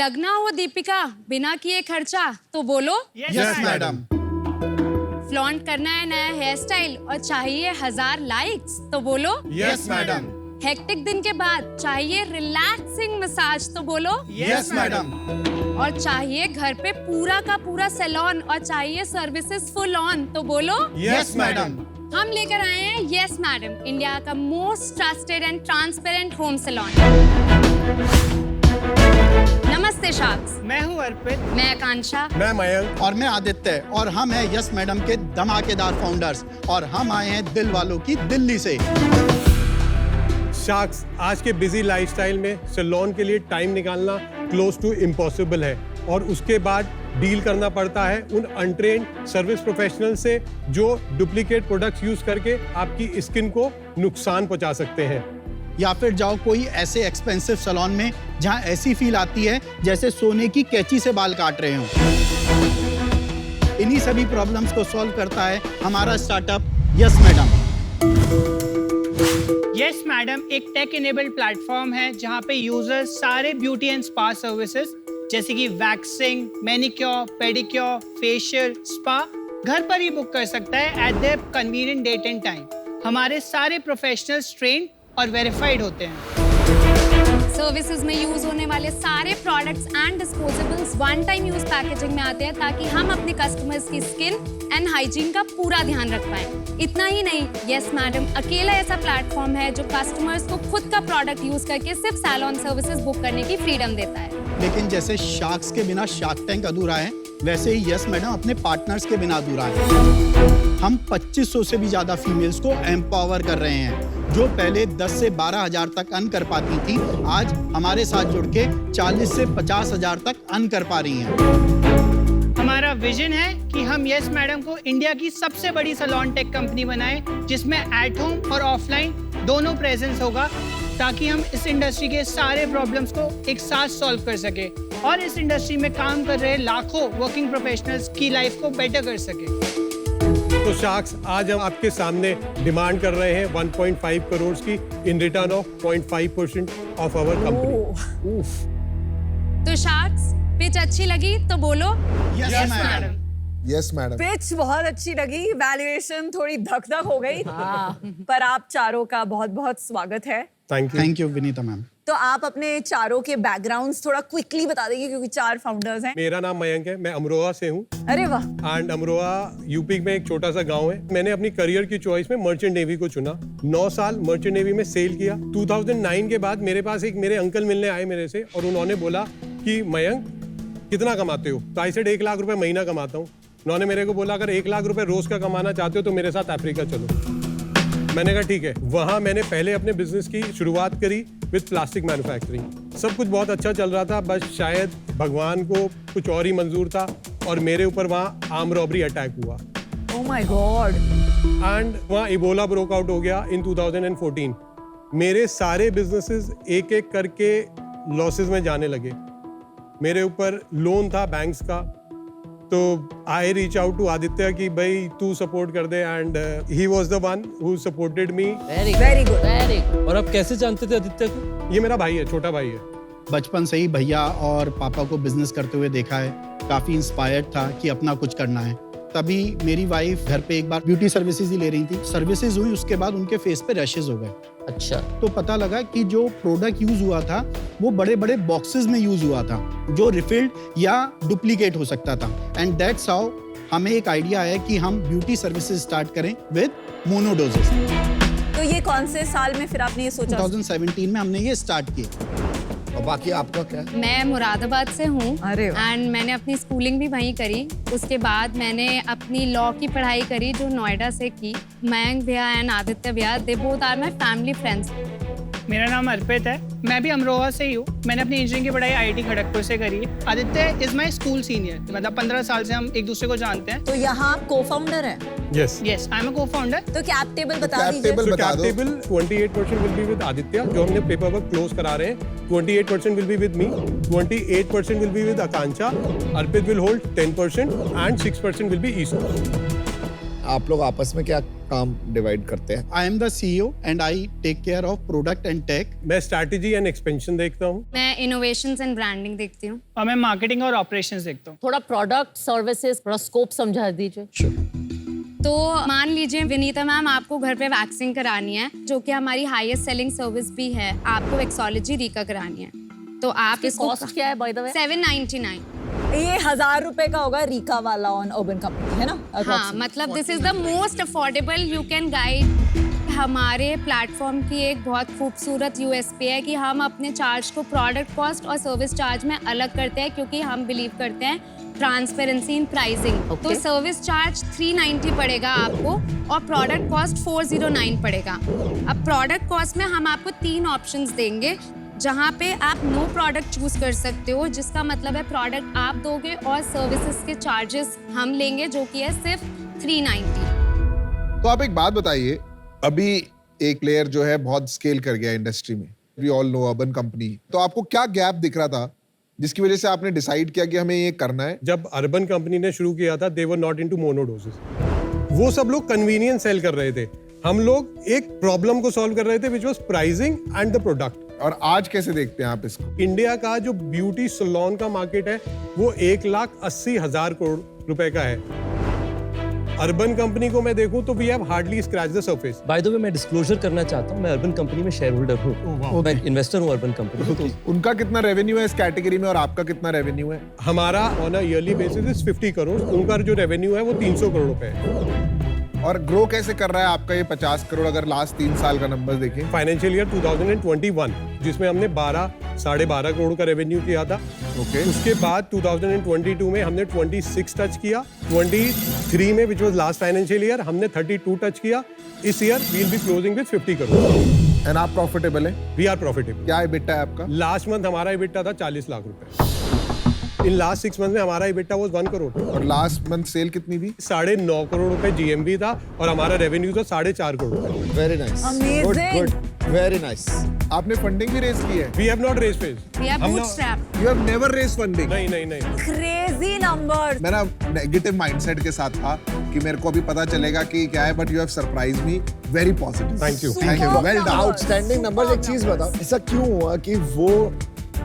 लगना हो दीपिका बिना किए खर्चा तो बोलो यस मैडम। फ्लॉन्ट करना है नया हेयर स्टाइल और चाहिए 1000 लाइक्स तो बोलो यस मैडम। हेक्टिक दिन के बाद चाहिए रिलैक्सिंग मसाज तो बोलो यस मैडम। और चाहिए घर पे पूरा का पूरा सैलून और चाहिए सर्विसेज फुल ऑन तो बोलो यस मैडम। हम लेकर आए हैं यस मैडम, इंडिया का most trusted and transparent home salon. नमस्ते शार्क्स, मैं हूँ अर्पित। मैं आकांक्षा मैं मयंक। और मैं आदित्य और हम हैं यस मैडम के धमाकेदार फाउंडर्स और हम आए हैं दिल वालों की दिल्ली से। शार्क्स, आज के बिजी लाइफस्टाइल में सैलून के लिए टाइम निकालना क्लोज टू इम्पॉसिबल है और उसके बाद डील करना पड़ता है उन अनट्रेन्ड सर्विस प्रोफेशनल से जो डुप्लीकेट प्रोडक्ट्स यूज करके आपकी स्किन को नुकसान पहुंचा सकते हैं। या फिर जाओ कोई ऐसे एक्सपेंसिव सैलून में जहां ऐसी फील आती है जैसे सोने की कैंची से बाल काट रहे हो। इन्हीं सभी प्रॉब्लम्स को सॉल्व करता है हमारा startup yes madam. Yes madam एक टेक इनेबल्ड प्लेटफॉर्म है जहाँ पे यूजर्स सारे ब्यूटी एंड स्पा सर्विसेज जैसे कि waxing, manicure, pedicure, facial, spa घर पर ही बुक कर सकता है at their convenient date and time. हमारे सारे प्रोफेशनल्स ट्रेन्ड और वेरीफाइड होते हैं। सर्विसेज में यूज होने वाले सारे products and disposables one time use packaging में आते हैं ताकि हम अपने कस्टमर्स की स्किन एंड हाइजीन का पूरा ध्यान रख पाएं। इतना ही नहीं, यस मैडम अकेला ऐसा प्लेटफॉर्म है जो कस्टमर्स को खुद का प्रोडक्ट यूज करके सिर्फ सैलून सर्विसेज बुक करने की फ्रीडम देता है। लेकिन जैसे शार्क्स के बिना शार्क टैंक अधूरा है, वैसे ही यस मैडम अपने पार्टनर्स के बिना अधूरा है। हम 2500 से भी ज्यादा फीमेल्स को एम्पावर कर रहे हैं जो पहले 10 से 12 हजार तक अर्न कर पाती थी, आज हमारे साथ जुड़ के 40 से 50 हजार तक अर्न कर पा रही हैं। हमारा विजन है कि हम यस मैडम को इंडिया की सबसे बड़ी सैलून टेक कंपनी बनाएं जिसमें एट होम और ऑफलाइन दोनों प्रेजेंस होगा ताकि हम इस इंडस्ट्री के सारे प्रॉब्लम्स को एक साथ सॉल्व कर सके और इस इंडस्ट्री में काम कर रहे लाखों वर्किंग प्रोफेशनल्स की लाइफ को बेटर कर सके। तो शार्क्स, आज हम आपके सामने डिमांड कर रहे हैं 1.5 करोड़ की in return of 0.5% of our company. तो शार्क्स, पिच अच्छी लगी तो बोलो yes madam. Yes madam. Pitch बहुत अच्छी लगी, वैल्यूएशन थोड़ी धक धक हो गई। पर आप चारों का बहुत बहुत स्वागत है। Thank you Vinita ma'am. तो आप अपने चारों के बैकग्राउंड्स थोड़ा क्विकली बता देंगे क्योंकि 4 फाउंडर्स हैं। मेरा नाम मयंक है, मैं अमरोहा से हूँ। अरे वाह। एंड अमरोहा यूपी में एक छोटा सा गांव है। मैंने अपनी करियर की चॉइस में मर्चेंट नेवी को चुना। 9 साल मर्चेंट नेवी में सेल किया। 2009 के बाद मेरे पास एक मेरे अंकल मिलने आए मेरे से और उन्होंने बोला कि मयंक कितना कमाते हो? तो आई सेड 1 लाख रुपए महीना कमाता हूँ। उन्होंने मेरे को बोला अगर 1 लाख रुपए रोज का कमाना चाहते हो तो मेरे साथ अफ्रीका चलो। मैंने कहा ठीक है। वहां मैंने पहले अपने बिजनेस की शुरुआत करी विद प्लास्टिक मैन्युफैक्चरिंग। सब कुछ बहुत अच्छा चल रहा था, बस शायद भगवान को कुछ और ही मंजूर था और मेरे ऊपर वहां आर्म रॉबरी अटैक हुआ। Oh my God. एंड वहां इबोला ब्रोक आउट हो गया इन 2014। मेरे सारे बिजनेसेस एक एक करके लॉसेस में जाने लगे। मेरे ऊपर लोन था बैंक्स का, तो I reach out to Aditya कि भाई तू सपोर्ट कर दे and he was the one who supported me. Very good. और आप कैसे जानते थे आदित्य को? ये मेरा भाई है, छोटा भाई है। बचपन से ही भैया और पापा को बिजनेस करते हुए देखा है, काफी इंस्पायर्ड था कि अपना कुछ करना है। तभी मेरी वाइफ घर पे एक बार ब्यूटी सर्विसेज ही ले रही थी। सर्विसेज हुई, उसके बाद उनके फेस पे रैशेज हो गए। अच्छा। तो पता लगा कि जो प्रोडक्ट यूज हुआ था वो बड़े बड़े बॉक्सेस में यूज हुआ था जो रिफिल्ड या डुप्लीकेट हो सकता था। एंड दैट्स हाउ हमें एक आइडिया आया कि हम ब्यूटी सर्विसेज स्टार्ट करें विद मोनोडोजेस। तो ये कौन से साल में फिर आपने ये सोचा? 2017 में हमने ये स्टार्ट किया। और बाकी आपका क्या? मैं मुरादाबाद से हूँ अरे वाह। एंड मैंने अपनी स्कूलिंग भी वहीं करी। उसके बाद मैंने अपनी लॉ की पढ़ाई करी जो नोएडा से की। मयंक भैया एंड आदित्य भैया, they both are my family friends. मेरा नाम अर्पित है, मैं भी अमरोहा से ही हूँ। मैंने अपनी इंजीनियरिंग की पढ़ाई IIT खड़गपुर से करी है। Aditya is my school senior, मतलब 15 साल से हम एक दूसरे को जानते हैं। तो यहाँ आप को-फाउंडर हैं? Yes yes, I am a co-founder. तो कैप टेबल बता कैप दीजिए। टेबल बता दो। Table 28% will be with Aditya, जो हमने पेपर वर्क क्लोज करा रहे हैं। 28% will be with me, 28% will be with Akanksha, Arpit will hold 10% and 6% will be east. आप लोग आपस में क्या काम डिवाइड करते हैं? I am the CEO and I take care of product and tech. मैं स्ट्रैटेजी एंड एक्सपेंशन देखता हूँ। मैं इनोवेशंस एंड ब्रांडिंग देखती हूँ। और मैं मार्केटिंग और ऑपरेशंस देखता हूँ। थोड़ा प्रोडक्ट सर्विसेज थोड़ा स्कोप समझा दीजिए। तो मान लीजिए विनीता मैम आपको घर पे वैक्सिंग करानी है, जो कि हमारी हाईएस्ट सेलिंग सर्विस भी है। आपको वेक्सोलॉजी रीका करानी है, तो आप इसको कॉस्ट क्या है बाय द वे? 799। ये 1000 रुपए का होगा रीका वाला ऑन अर्बन कंपनी, है ना? हाँ, मतलब this is the most affordable you can guide. हमारे प्लेटफॉर्म की एक बहुत खूबसूरत यूएसपी है कि हम अपने चार्ज को प्रोडक्ट कॉस्ट और सर्विस चार्ज में अलग करते हैं, क्योंकि हम बिलीव करते हैं ट्रांसपेरेंसी इन प्राइसिंग। तो सर्विस चार्ज 390 पड़ेगा आपको और प्रोडक्ट कॉस्ट 409 पड़ेगा। अब प्रोडक्ट कॉस्ट में हम आपको 3 ऑप्शंस देंगे, जहाँ पे आप नो प्रोडक्ट चूज कर सकते हो, जिसका मतलब है प्रोडक्ट आप दोगे और सर्विसेज के चार्जेस हम लेंगे, जो कि है सिर्फ 390। तो आप एक बात बताइए, अभी एक प्लेयर जो है बहुत स्केल कर गया इंडस्ट्री में, we all know Urban Company, तो आपको क्या गैप दिख रहा था जिसकी वजह से आपने डिसाइड किया कि हमें ये करना है? जब अर्बन कंपनी ने शुरू किया था, दे वर नॉट इनटू मोनोडोसेस। वो सब लोग कन्वीनियंस सेल कर रहे थे, हम लोग एक प्रॉब्लम को सॉल्व कर रहे थे, which was pricing and the product. और आज कैसे देखते हैं आप इसको? इंडिया का जो ब्यूटी सैलून का मार्केट है वो 1,80,000 करोड़ रुपए का है। अर्बन कंपनी को मैं देखूं तो we have hardly scratch the surface. By the way मैं डिस्क्लोजर करना चाहता हूँ, मैं अर्बन कंपनी में शेयर होल्डर हूँ। मैं इन्वेस्टर हूँ अर्बन कंपनी। तो उनका कितना रेवेन्यू है इस कैटेगरी में और आपका कितना रेवेन्यू है? हमारा on a yearly basis is 50 crore, उनका जो रेवेन्यू है वो 300 करोड़ रुपए है। और ग्रो कैसे कर रहा है आपका ये 50 करोड़ अगर लास्ट 3 साल का नंबर देखें? फाइनेंशियल ईयर 2021 जिसमें हमने 12.5 करोड़ का रेवेन्यू किया था। ओके। उसके बाद 2022 में हमने 26 टच किया, 23 में which was last financial year हमने 32 टच किया। इस year we will be closing with 50 crore. And आप प्रॉफिटेबल है? We are profitable. क्या EBITDA है आपका? लास्ट मंथ हमारा EBITDA था 40 लाख रुपए। इन लास्ट 6 मंथ में हमारा EBITDA वाज 1 करोड़। और लास्ट मंथ सेल कितनी थी? 9.5 करोड़ रुपए GMV था और हमारा रेवेन्यू था 4.5 करोड़ रुपए। Very nice, Amazing. Good, very nice. आपने फंडिंग भी रेज की है? We have not raise phase. We are bootstrap. You have never raise funding? नहीं। Crazy numbers. मैं ना नेगेटिव माइंडसेट के साथ था कि मेरे को अभी पता चलेगा कि क्या है, but you have surprise me very positive. Thank you. Thank you. Well done, outstanding numbers. एक चीज बताओ, ऐसा क्यों हुआ कि वो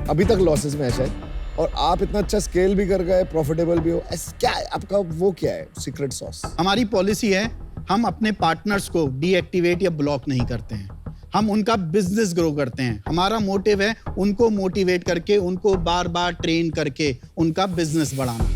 अभी तक लॉसेस में है शायद, और आप इतना अच्छा स्केल भी कर गए, प्रॉफिटेबल भी हो, क्या है आपका, वो क्या है सीक्रेट सॉस? हमारी पॉलिसी है, हम अपने पार्टनर्स को डीएक्टिवेट या ब्लॉक नहीं करते हैं, हम उनका बिजनेस ग्रो करते हैं। हमारा मोटिव है उनको मोटिवेट करके, उनको बार बार ट्रेन करके उनका बिजनेस बढ़ाना।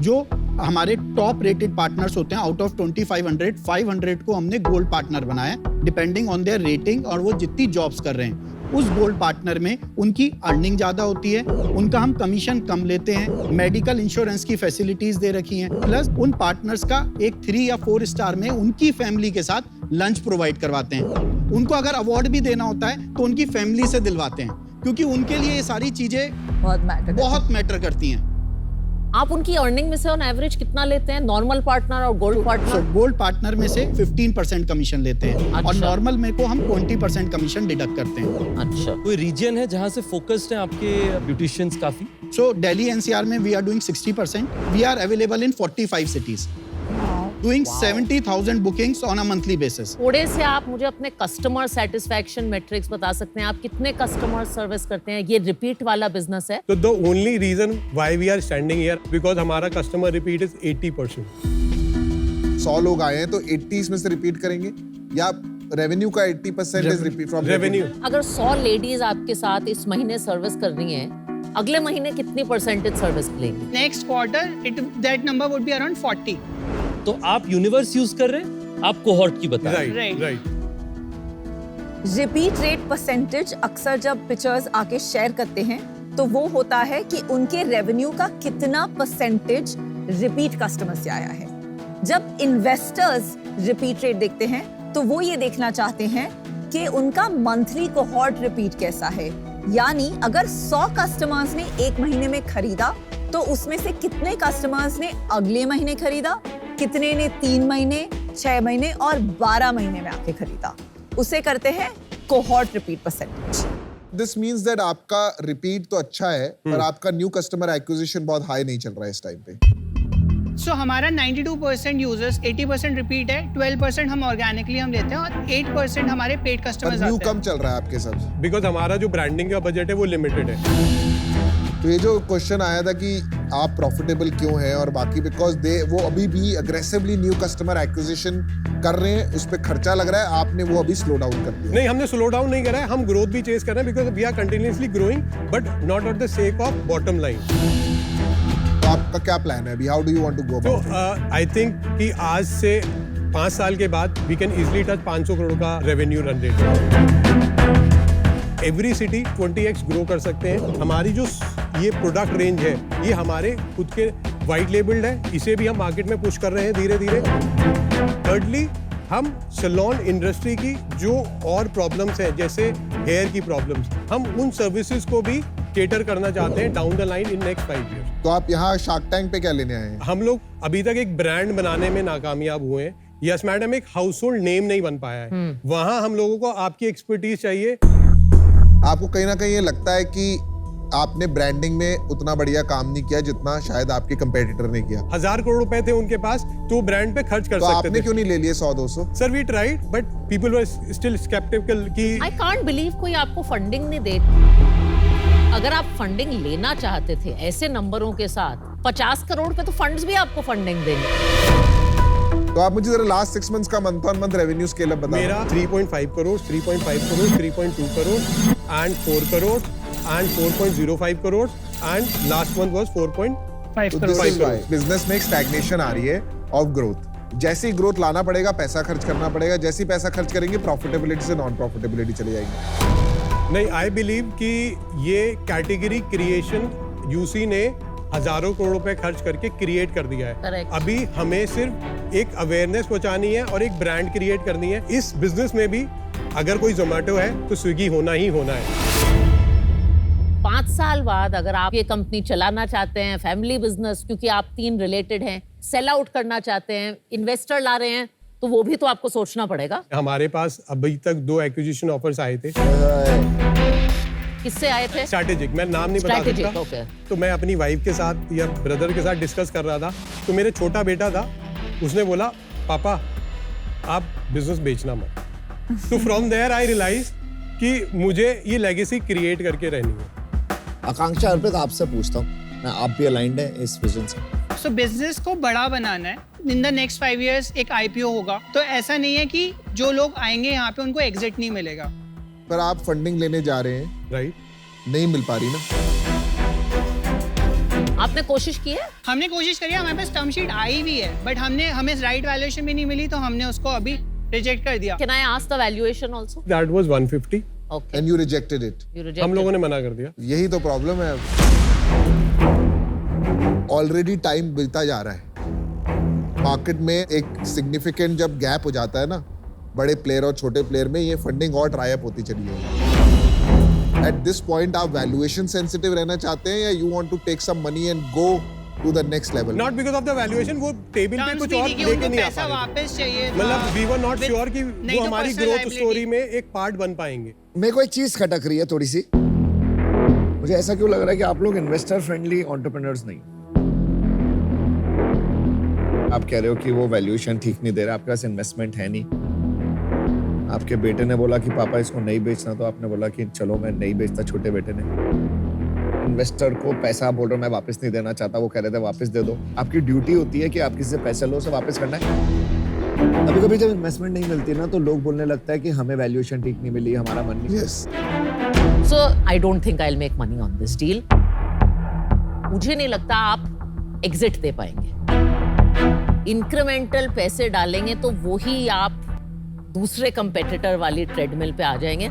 जो हमारे टॉप रेटेड पार्टनर्स होते हैं, आउट ऑफ 2500 को हमने गोल्ड पार्टनर बनाया, डिपेंडिंग ऑन देयर रेटिंग और वो जितनी जॉब्स कर रहे हैं। उस गोल्ड पार्टनर में उनकी अर्निंग ज्यादा होती है, उनका हम कमीशन कम लेते हैं, मेडिकल इंश्योरेंस की फैसिलिटीज दे रखी हैं, प्लस उन पार्टनर्स का एक 3 या 4 स्टार में उनकी फैमिली के साथ लंच प्रोवाइड करवाते हैं। उनको अगर अवार्ड भी देना होता है तो उनकी फैमिली से दिलवाते हैं, क्योंकि उनके लिए ये सारी चीजें बहुत मैटर करती हैं। आप उनकी अर्निंग में से ऑन एवरेज कितना लेते हैं, नॉर्मल पार्टनर और गोल्ड पार्टनर? गोल्ड पार्टनर में से 15% कमीशन लेते हैं और अच्छा। नॉर्मल में को हम 20% कमीशन डिडक्ट करते हैं। अच्छा। कोई रीजन है जहाँ से फोकस्ड हैं आपके ब्यूटिशियंस काफी? सो दिल्ली NCR में we are doing 60%, we are available in 45 cities, doing 70,000 bookings on a monthly basis. थोड़े से आप मुझे अपने कस्टमर सेटिस्फैक्शन मैट्रिक्स बता सकते हैं? आप कितने कस्टमर सर्विस करते हैं? ये रिपीट वाला बिजनेस है? तो the only reason why we are standing here because हमारा कस्टमर रिपीट इज 80%। 100 लोग आए हैं तो 80 इसमें से रिपीट करेंगे या रेवेन्यू का 80% इज रिपीट फ्रॉम रेवेन्यू? अगर 100 लेडीज आपके साथ इस महीने सर्विस कर रही हैं, अगले महीने कितनी परसेंटेज सर्विस लेंगी? Next quarter that number would be around 40। तो आप यूनिवर्स यूज कर रहे हैं, आप कोहॉर्ट की बता रहे हैं। राइट। रिपीट रेट परसेंटेज अक्सर जब पिक्चर्स आके शेयर करते हैं तो वो होता है कि उनके रेवेन्यू का कितना परसेंटेज रिपीट कस्टमर से आया है। जब इन्वेस्टर्स रिपीट रेट देखते हैं तो वो ये देखना चाहते हैं कि उनका मंथली कोहॉर्ट रिपीट कैसा है, यानी अगर 100 कस्टमर्स ने एक महीने में खरीदा तो उसमें से कितने कस्टमर्स ने अगले महीने खरीदा, कितने ने 3 महीने, 6 महीने और 12 महीने में आके खरीदा। उसे करते हैं cohort repeat percentage. This means that आपका रिपीट तो अच्छा है पर आपका न्यू कस्टमर एक्विजिशन बहुत हाई नहीं चल रहा है इस टाइम पे। सो हमारा 92% यूजर्स, 80% रिपीट है, 12% हम ऑर्गेनिकली हम लेते हैं और 8% हमारे पेड कस्टमर्स न्यू आते हैं। कम चल रहा है आपके साथ? बिकॉज हमारा जो ब्रांडिंग का बजट है वो लिमिटेड है। तो ये जो क्वेश्चन आया था कि आप प्रॉफिटेबल क्यों हैं और बाकी, बिकॉज वो अभी भी अग्रेसिवली न्यू कस्टमर एक्विजिशन कर रहे हैं, उस पे खर्चा लग रहा है, आपने वो अभी स्लो डाउन कर दिया। नहीं, हमने स्लो डाउन नहीं करा है, हम ग्रोथ भी चेस कर रहे हैं because we are continuously growing but not at the sake of bottom line. तो आपका क्या प्लान है अभी? How do you want to go तो अबाउट? आई थिंक कि आज से 5 साल के बाद we can easily touch 500 crore का revenue run rate. Every city 20x grow कर सकते हैं। हमारी जो ये प्रोडक्ट रेंज है ये हमारे खुद के वाइट लेबल्ड है, इसे भी हम मार्केट में पुश कर रहे हैं धीरे धीरे। थर्डली, हम सैलून इंडस्ट्री की जो और प्रॉब्लम्स हैं जैसे हेयर की प्रॉब्लम्स, हम उन सर्विसेज को भी केटर करना चाहते हैं down the line in next 5 years। तो आप यहाँ शार्क टैंक पे क्या लेने आए हैं? हम लोग अभी तक एक ब्रांड बनाने में नाकामयाब हुए हैं। यस मैडम एक हाउस होल्ड नेम नहीं बन पाया है। वहां हम लोगों को आपकी एक्सपर्टीज चाहिए। आपको कहीं ना कहीं ये लगता है कि आपने ब्रांडिंग में उतना बढ़िया काम नहीं किया जितना शायद आपके कंपेटिटर ने किया? 1000 करोड़ रुपए थे उनके पास तो ब्रांड पे खर्च कर तो सकते आपने थे। क्यों नहीं ले लिए 100-200? Sir we tried but people were still sceptical कि आई कांट बिलीव कोई आपको फंडिंग नहीं दे। अगर आप फंडिंग लेना चाहते थे ऐसे नंबरों के साथ 50 करोड़ पे, तो फंड्स भी आपको फंडिंग देंगे। तो आप मुझे जरा लास्ट 6 मंथ्स का month on month revenue scale up बताओ। मेरा 3.5 crore, 3.5 crore, 3.2 crore and 4 crore and 4.05 crore and last month was 4.5 तो करोड़। बिजनेस में एक स्टैग्नेशन आ रही है ऑफ ग्रोथ। जैसी ग्रोथ लाना पड़ेगा, पैसा खर्च करना पड़ेगा। जैसी पैसा खर्च करेंगे, प्रॉफिटेबिलिटी से नॉन प्रॉफिटेबिलिटी चली जाएगी। नहीं, आई बिलीव कि ये कैटेगरी क्रिएशन यूसी ने हजारों करोड़ रुपए खर्च करके क्रिएट कर दिया है। Correct. अभी हमें सिर्फ एक अवेयरनेस पहुंचानी है और एक ब्रांड क्रिएट करनी है। इस बिजनेस में भी अगर कोई जोमेटो है तो स्विगी होना ही होना है। 5 साल बाद अगर आप ये कंपनी चलाना चाहते हैं, फैमिली बिजनेस, क्योंकि आप 3 रिलेटेड हैं, सेल आउट करना चाहते हैं, इन्वेस्टर ला रहे हैं, तो वो भी तो आपको सोचना पड़ेगा। हमारे पास अभी तक 2 एक्विजिशन ऑफर्स आए थे। किससे आए थे? स्ट्रैटेजिक, मैं नाम नहीं बता Strategic, सकता। okay. तो मैं अपनी वाइफ के साथ या ब्रदर के साथ डिस्कस कर रहा था, तो मेरे छोटा बेटा था, उसने बोला पापा आप बिजनेस बेचना मत। तो फ्रॉम देयर आई रियलाइज कि मुझे ये लेगेसी क्रिएट करके रहनी है। आकांक्षा, अर्पित आपसे पूछता हूँ, आप भी अलाइंड है इस विजन से? सो बिजनेस को बड़ा बनाना है। इन द नेक्स्ट 5 years एक IPO होगा, तो ऐसा नहीं है कि जो लोग आएंगे यहाँ पे उनको एग्जिट नहीं मिलेगा। पर आप फंडिंग लेने जा रहे हैं, राइट? नहीं मिल पा रही ना? आपने कोशिश की है? हमने कोशिश करी है, हमारे पास टर्म शीट आई भी है, बट हमें राइट वैल्यूएशन भी नहीं मिली, तो हमने उसको अभी रिजेक्ट कर दिया। Can I ask the valuation also? That was 150। Okay. And you rejected it. You rejected. हम लोगों ने मना कर दिया। यही तो प्रॉब्लम है। ऑलरेडी टाइम बीतता जा रहा है। मार्केट में एक सिग्निफिकेंट जब गैप हो जाता है ना, बड़े प्लेयर और छोटे प्लेयर में, ये फंडिंग और ड्राई अप होती चली है। एट दिस पॉइंट आप वैल्यूएशन सेंसिटिव रहना चाहते हैं या you want to take some money and go to the next level? Not because of the valuation, वो टेबल पे टर्म्स कुछ भी और थी कि लेके उनको नहीं आ पैसा पा रहे थे। वापस चाहिए था। मतलब we were not With- sure कि नहीं वो तो हमारी personal ग्रोथ liability। स्टोरी में एक पार्ट बन पाएंगे। मेरे को एक चीज खटक रही है थोड़ी सी। मुझे ऐसा क्यों लग रहा है कि आप लोग इन्वेस्टर फ्रेंडली एंटरप्रेन्योर्स नहीं? आप कह रहे हो कि वो वैल्यूएशन ठीक नहीं दे रहा, आपके पास इन्वेस्टमेंट है नहीं। आपके बेटे ने बोला कि पापा इसको नहीं बेचना, तो आपने बोला कि चलो मैं नहीं बेचता, छोटे बेटे ने। इन्वेस्टर को पैसा बोल रहा मैं वापस नहीं देना चाहता, वो कह रहे थे वापस दे दो। आपकी ड्यूटी होती है कि आप किसी से पैसे लो, उसे वापस करना है। कभी कभी जब इन्वेस्टमेंट नहीं मिलती ना, तो लोग बोलने लगता है कि हमें वैल्यूएशन ठीक नहीं मिली, हमारा मन नहीं। Yes. So I don't think I'll make money on this deal. मुझे नहीं लगता आप एग्जिट दे पाएंगे। इंक्रीमेंटल पैसे डालेंगे तो वही आप दूसरे कंपेटिटर वाली ट्रेडमिल पे आ जाएंगे।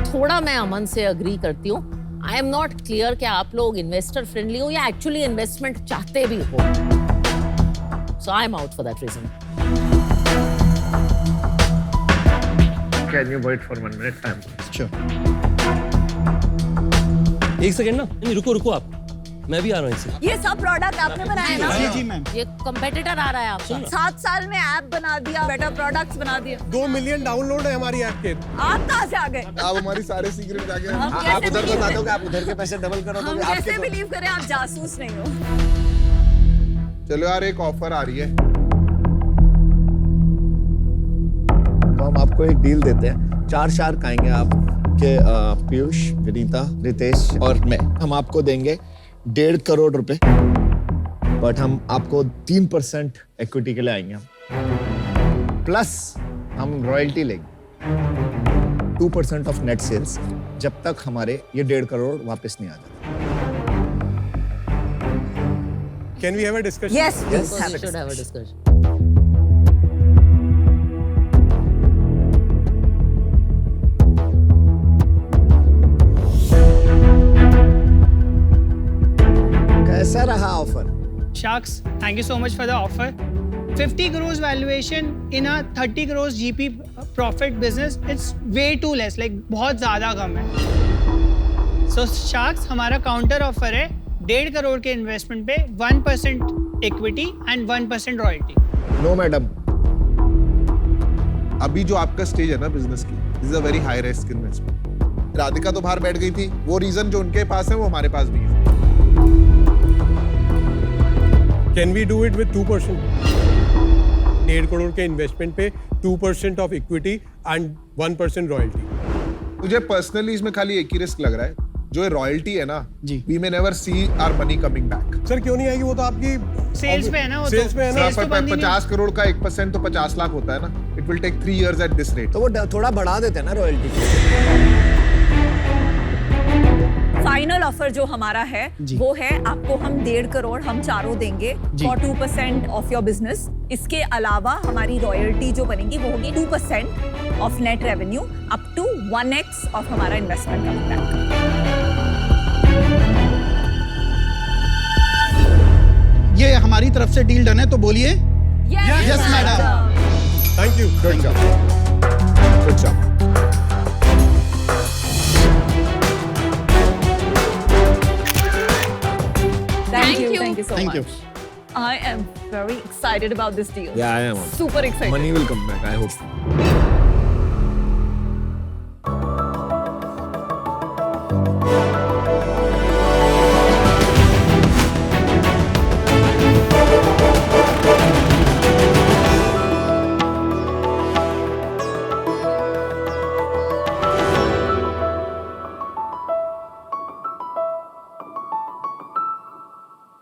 थोड़ा मैं अमन से अग्री करती हूँ। आई एम नॉट क्लियर कि आप लोग इन्वेस्टर फ्रेंडली हो या एक्चुअली इन्वेस्टमेंट चाहते भी हो। So I am out for that reason. Can you wait for 1 minute time? एक सेकंड ना, नहीं रुको आप, मैं भी आ रहा हूँ इससे। ये सब प्रोडक्ट आपने बनाए ना? जी मैम। ये कंपेटिटर आ रहा है आपका। 7 साल में ऐप बना दिया, बेटर प्रोडक्ट्स बना दिए। 2 मिलियन डाउनलोड है हमारी ऐप के। आप कहाँ से आ गए? आप हमारी सारे सीक्रेट जाके हम आप कैसे उधर believe बता करें? दो कि आप उधर के पैसे डबल करो, हम तो आपके कैसे तो- बिलीव करें आप जासूस नहीं हो? चलो यार, एक ऑफर आ रही है। तो हम आपको एक डील देते हैं, 4 शार्क आएंगे आपके, पीयूष, विनीता, रितेश और मैं। हम आपको देंगे 1.5 करोड़ रुपए, बट हम आपको 3% इक्विटी के लिए आएंगे हम, प्लस हम रॉयल्टी लेंगे 2% ऑफ नेट सेल्स, जब तक हमारे ये 1.5 करोड़ वापस नहीं आ जाते। Can we have a discussion? Yes, please We have it. should have a discussion. कैसा रहा offer? Sharks, thank you so much for the offer. 50 crores valuation in a 30 crores GP profit business, it's way too less, like बहुत ज़्यादा कम है. So Sharks, हमारा counter offer है 1.5 करोड़ के investment पे 1% equity and 1% royalty. No madam, अभी जो आपका स्टेज है ना बिजनेस की, this is a very high risk investment. Radhika तो बाहर बैठ गई थी, वो रीजन जो उनके पास है वो हमारे पास भी है. Can we do it with 2%? 1.5 crore के इन्वेस्टमेंट पे 2% ऑफ इक्विटी एंड 1% रॉयल्टी. मुझे पर्सनली इसमें खाली एक ही रिस्क लग रहा है, जो रॉयल्टी है ना, जी. We may never see our money coming back. Sir क्यों नहीं आएगी? वो तो आपकी सेल्स पे है ना, वो तो सेल्स पे है ना. sales तो बंद ही नहीं. 50 करोड़ का 1% तो 50 लाख होता है ना. It will take 3 years at this rate. तो वो थोड़ा बढ़ा देते हैं ना रॉयल्टी. फाइनल ऑफर जो हमारा है वो है आपको हम 1.5 करोड़ हम चारों देंगे फॉर 2% ऑफ योर बिजनेस. इसके अलावा हमारी रॉयल्टी जो बनेगी वो होगी 2% of net revenue up to 1x of हमारा इन्वेस्टमेंट कमिंग बैक. ये हमारी तरफ से डील डन है, तो बोलिए yes madam. Thank you. Good job, good job. Thank you. you. Thank you so Thank much. you. I am very excited about this deal. Yeah, I am. Super excited. Money will come back, I hope.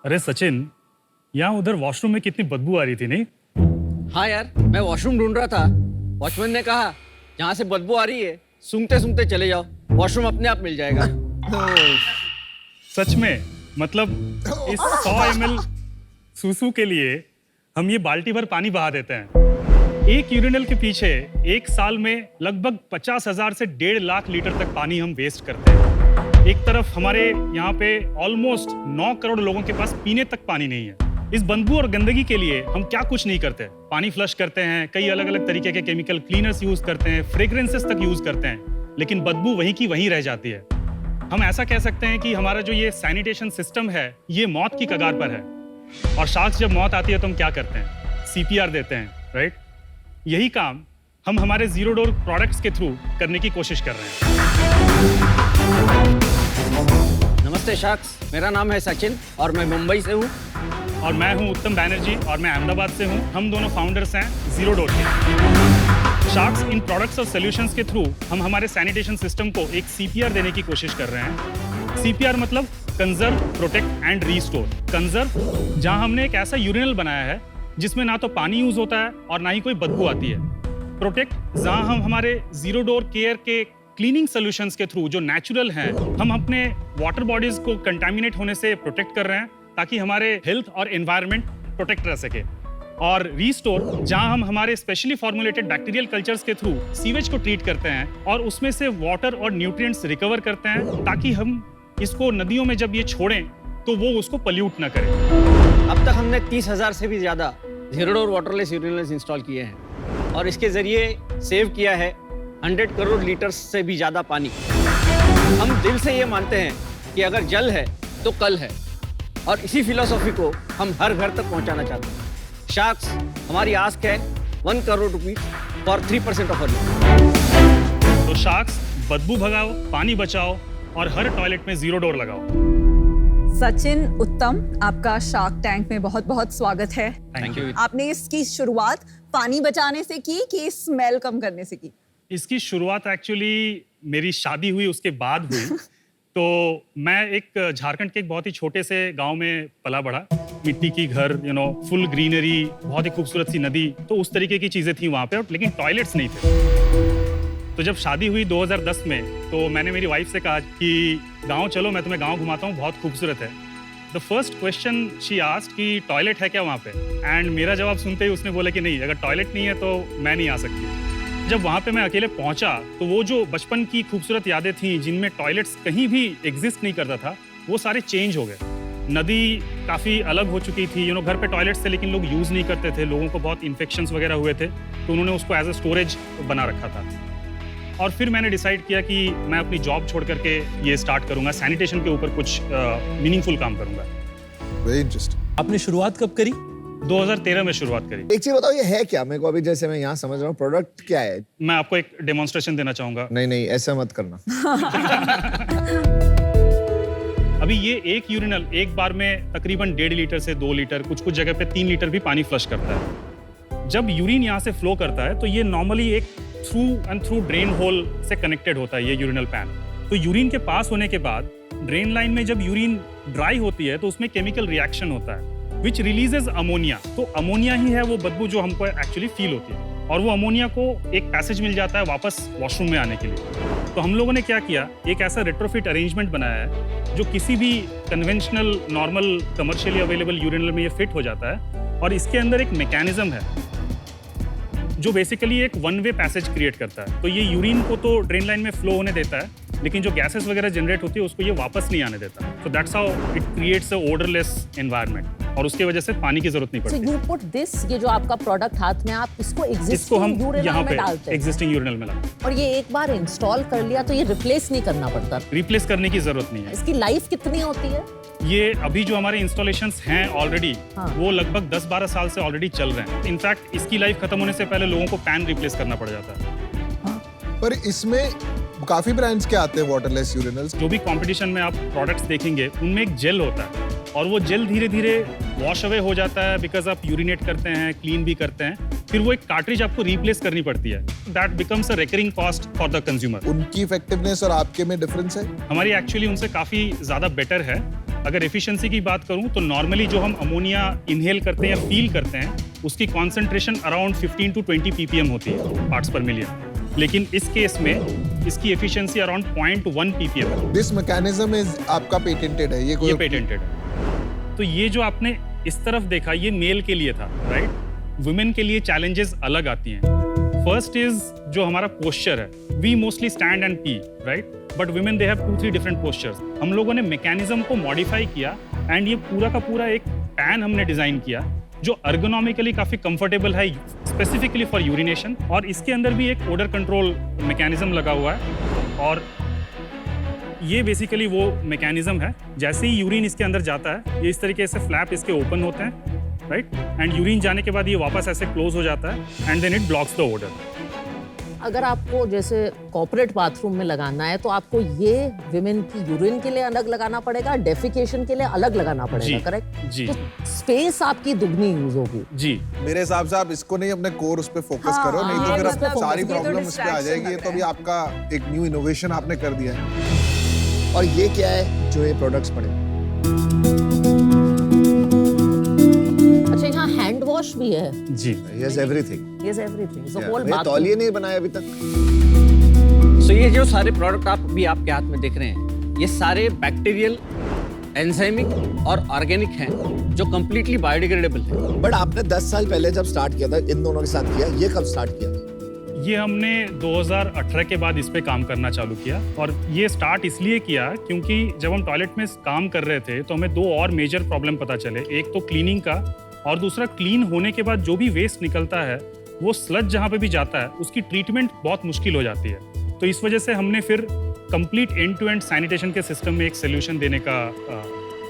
अरे सचिन, यहाँ उधर washroom में कितनी बदबू आ रही थी नहीं? हाँ यार, मैं वॉशरूम ढूंढ रहा था. वॉचमैन ने कहा जहाँ से बदबू आ रही है सूंघते सूंघते चले जाओ, वॉशरूम अपने आप मिल जाएगा. सच में, मतलब इस 100 ml सूसू के लिए हम ये बाल्टी भर पानी बहा देते हैं. एक यूरिनल के पीछे एक साल में लगभग 50,000 से 1.5 लाख लीटर तक पानी हम वेस्ट करते हैं. एक तरफ हमारे यहाँ पे ऑलमोस्ट 9 करोड़ लोगों के पास पीने तक पानी नहीं है. इस बदबू और गंदगी के लिए हम क्या कुछ नहीं करते. पानी फ्लश करते हैं, कई अलग अलग तरीके के केमिकल क्लीनर्स यूज करते हैं, फ्रेग्रेंसेस तक यूज करते हैं, लेकिन बदबू वहीं की वहीं रह जाती है. हम ऐसा कह सकते हैं कि हमारा जो ये सैनिटेशन सिस्टम है ये मौत की कगार पर है. और शार्क्स जब मौत आती है तो हम क्या करते हैं? CPR देते हैं, राइट? यही काम हम हमारे जीरो डोर प्रोडक्ट्स के थ्रू करने की कोशिश कर रहे हैं. नमस्ते शार्क्स, मेरा नाम है सचिन और मैं मुंबई से हूँ. और मैं हूँ उत्तम बैनर्जी और मैं अहमदाबाद से हूँ. हम दोनों फाउंडर्स हैं जीरो डोर के. शार्क्स इन प्रोडक्ट्स और सॉल्यूशंस के थ्रू हम हमारे सैनिटेशन सिस्टम को एक CPR देने की कोशिश कर रहे हैं. CPR मतलब conserve, protect and restore. Conserve, जहाँ हमने एक ऐसा यूरिनल बनाया है जिसमें ना तो पानी यूज होता है और ना ही कोई बदबू आती है. प्रोटेक्ट, जहाँ हम हमारे जीरो डोर केयर के क्लीनिंग सॉल्यूशंस के थ्रू जो नेचुरल हैं, हम अपने वाटर बॉडीज को कंटामिनेट होने से प्रोटेक्ट कर रहे हैं ताकि हमारे हेल्थ और एनवायरनमेंट प्रोटेक्ट रह सके. और रीस्टोर, जहां हम हमारे स्पेशली फॉर्मुलेटेड बैक्टीरियल कल्चर्स के थ्रू सीवेज को ट्रीट करते हैं और उसमें से वाटर और न्यूट्रिएंट्स रिकवर करते हैं ताकि हम इसको नदियों में जब ये छोड़ें तो वो उसको पल्यूट ना करें. अब तक हमने 30,000 से भी ज़्यादा zero door waterless urinals install किए हैं और इसके ज़रिए सेव किया है 100 करोड़ लीटर्स से भी ज़्यादा पानी. हम दिल से ये मानते हैं कि अगर जल है तो कल है, और इसी फिलॉसफी को हम हर घर तक पहुंचाना चाहते हैं. शार्क्स, हमारी आस्क है 1 crore rupees for 3% of earning. तो शार्क्स, बदबू भगाओ, पानी बचाओ और हर टॉयलेट में जीरो डोर लगाओ. सचिन उत्तम, आपका शार्क टैंक में बहुत बहुत स्वागत है। Thank you. आपने इसकी शुरुआत पानी बचाने से की कि स्मेल कम करने से की? इसकी शुरुआत एक्चुअली मेरी शादी हुई उसके बाद हुई। तो मैं एक झारखंड के एक बहुत ही छोटे से गांव में पला बढ़ा, मिट्टी की घर, फुल ग्रीनरी, बहुत ही खूबसूरत सी नदी, तो उस तरीके की चीजें थी वहाँ पे, लेकिन टॉयलेट्स नहीं थे। तो जब शादी हुई 2010 में, तो मैंने मेरी वाइफ से कहा कि गांव चलो, मैं तुम्हें गांव घुमाता हूँ, बहुत खूबसूरत है। The first question she asked कि टॉयलेट है क्या वहाँ पे, एंड मेरा जवाब सुनते ही उसने बोला कि नहीं, अगर टॉयलेट नहीं है तो मैं नहीं आ सकती। जब वहाँ पे मैं अकेले पहुँचा तो वो जो बचपन की खूबसूरत यादें थी जिनमें टॉयलेट्स कहीं भी एग्जिस्ट नहीं करता था, वो सारे चेंज हो गए। नदी काफ़ी अलग हो चुकी थी, घर पे टॉयलेट्स थे लेकिन लोग यूज़ नहीं करते थे, लोगों को बहुत इन्फेक्शंस वगैरह हुए थे, तो उन्होंने उसको एज अ स्टोरेज बना रखा था। और फिर मैंने डिसाइड किया कि मैं अपनी जॉब छोड़ करके ये स्टार्ट करूंगा, सैनिटेशन के ऊपर कुछ मीनिंगफुल काम करूंगा। Very interesting. आपने शुरुआत कब करी? 2013 में शुरुआत करी। एक चीज बताओ, ये है क्या? मेरे को अभी जैसे मैं यहाँ समझ रहा हूँ, प्रोडक्ट क्या है? मैं आपको एक डेमोन्स्ट्रेशन देना चाहूंगा। नहीं, ऐसा मत करना। अभी ये एक यूरिनल एक बार में तकरीबन 1.5 लीटर से 2 लीटर, कुछ जगह पे 3 लीटर भी पानी फ्लश करता है। जब यूरिन यहाँ से फ्लो करता है तो ये नॉर्मली एक थ्रू ड्रेन होल से कनेक्टेड होता है ये यूरिनल पैन। तो यूरिन के पास होने के बाद ड्रेन लाइन में जब यूरिन ड्राई होती है तो उसमें केमिकल रिएक्शन होता है विच रिलीजेज अमोनिया। तो अमोनिया ही है वो बदबू जो हमको एक्चुअली फील होती है, और वो अमोनिया को एक पैसेज मिल जाता है वापस वॉशरूम में आने के लिए। तो हम लोगों ने क्या किया, एक ऐसा रेट्रोफिट अरेंजमेंट बनाया है जो किसी भी conventional normal commercially available urinal में ये फिट हो जाता है, और इसके अंदर एक मैकेनिज्म है जो बेसिकली एक वन वे पैसेज क्रिएट करता है। तो ये यूरिन को तो ड्रेन लाइन में फ्लो होने देता है, लेकिन जो गैसेस वगैरह जनरेट होती है उसको ये वापस नहीं आने देता। तो that's how it creates a odourless environment, और उसकी वजह से पानी की जरूरत नहीं So पड़ती। you put this, ये जो आपका प्रोडक्ट हाथ में, आप इसको इसको एग्जिस्टिंग हम यूरिनल यहाँ में पे डालते हैं, एग्जिस्टिंग यूरिनल में लाते हैं। और ये एक बार इंस्टॉल कर लिया तो ये रिप्लेस नहीं करना पड़ता। रिप्लेस करने की जरूरत नहीं है। इसकी लाइफ कितनी होती है? ये अभी जो हमारे इंस्टॉलेशंस हैं ऑलरेडी, हाँ। वो लगभग 10-12 साल से ऑलरेडी चल रहे हैं। इनफैक्ट इसकी लाइफ खत्म होने से पहले लोगों को पैन रिप्लेस करना पड़ जाता है। पर इसमें काफी ब्रांड्स के आते हैं वाटरलेस यूरिनल्स। जो भी कंपटीशन में आप प्रोडक्ट्स देखेंगे उनमें एक जेल होता है, और वो जेल धीरे धीरे वॉश अवे हो जाता है बिकॉज आप यूरिनेट करते हैं, क्लीन भी करते हैं, फिर वो एक कार्ट्रिज आपको रिप्लेस करनी पड़ती है। That becomes a recurring cost for the consumer. उनकी इफेक्टिवनेस और आपके में डिफरेंस है? हमारी एक्चुअली उनसे काफ़ी ज़्यादा बेटर है। अगर एफिशिएंसी की बात करूं तो नॉर्मली जो हम अमोनिया इनहेल करते हैं या फील करते हैं उसकी कॉन्सेंट्रेशन अराउंड 15 to 20 ppm होती है पार्ट्स पर मिलियन, लेकिन इस केस में इसकी एफिशिएंसी अराउंड 0.1 ppm है। दिस मैकेनिज्म इज आपका पेटेंटेड है? ये पेटेंटेड है। तो ये जो आपने इस तरफ देखा ये मेल के लिए था, राइट? वुमेन के लिए चैलेंजेस अलग आती हैं। फर्स्ट इज जो हमारा पोस्चर है, we mostly stand and pee, right? But women they have 2-3 different postures. हम लोगों ने मैकेनिज्म को मॉडिफाई किया एंड ये पूरा का पूरा एक पैन हमने डिजाइन किया जो अर्गोनॉमिकली काफी कंफर्टेबल है स्पेसिफिकली फॉर यूरिनेशन, और इसके अंदर भी एक ओडर कंट्रोल मैकेनिज्म लगा हुआ है। और ये बेसिकली वो मैकेनिज्म है, जैसे ही यूरिन इसके अंदर जाता है ये इस तरीके से फ्लैप इसके ओपन होते हैं, राइट? एंड यूरिन जाने के बाद ये वापस ऐसे क्लोज हो जाता है and then it blocks the odour. अगर आपको जैसे कॉर्पोरेट बाथरूम में लगाना है तो आपको ये विमेन की यूरिन के लिए अलग लगाना पड़ेगा, डेफिकेशन के लिए अलग लगाना पड़ेगा, करेक्ट? जी। तो स्पेस आपकी दुगनी यूज होगी। जी, मेरे हिसाब से आप इसको नहीं अपने कोर उस पे फोकस हाँ, करो, नहीं तो हाँ, फिर मतलब अब सारी ये तो प्रॉब्लम उस पे आ distraction जाएगी। ये लग तो रहा भी है। आपका एक न्यू इनोवेशन आपने कर दिया है। और ये क्या है जो ये प्रोडक्ट्स पड़े? अच्छा, यहाँ हैंड वॉश भी है। जी। Yes, everything. Yes, everything. So whole मैं तौलिए नहीं बनाया अभी तक। सो ये जो सारे प्रोडक्ट आप भी आपके हाथ में देख रहे हैं, ये सारे बैक्टीरियल, एंजाइमिक और ऑर्गेनिक हैं जो कंप्लीटली बायोडिग्रेडेबल है। बट आपने 10 साल पहले जब स्टार्ट किया था इन दोनों के साथ किया, ये कब स्टार्ट किया? ये हमने 2018 के बाद इस पे काम करना चालू किया, और ये स्टार्ट इसलिए किया क्योंकि जब हम टॉयलेट में काम कर रहे थे तो हमें 2 और मेजर प्रॉब्लम पता चले। एक तो क्लीनिंग का, और दूसरा क्लीन होने के बाद जो भी वेस्ट निकलता है वो स्लज जहाँ पे भी जाता है उसकी ट्रीटमेंट बहुत मुश्किल हो जाती है। तो इस वजह से हमने फिर complete end to end sanitation के सिस्टम में एक सोल्यूशन देने का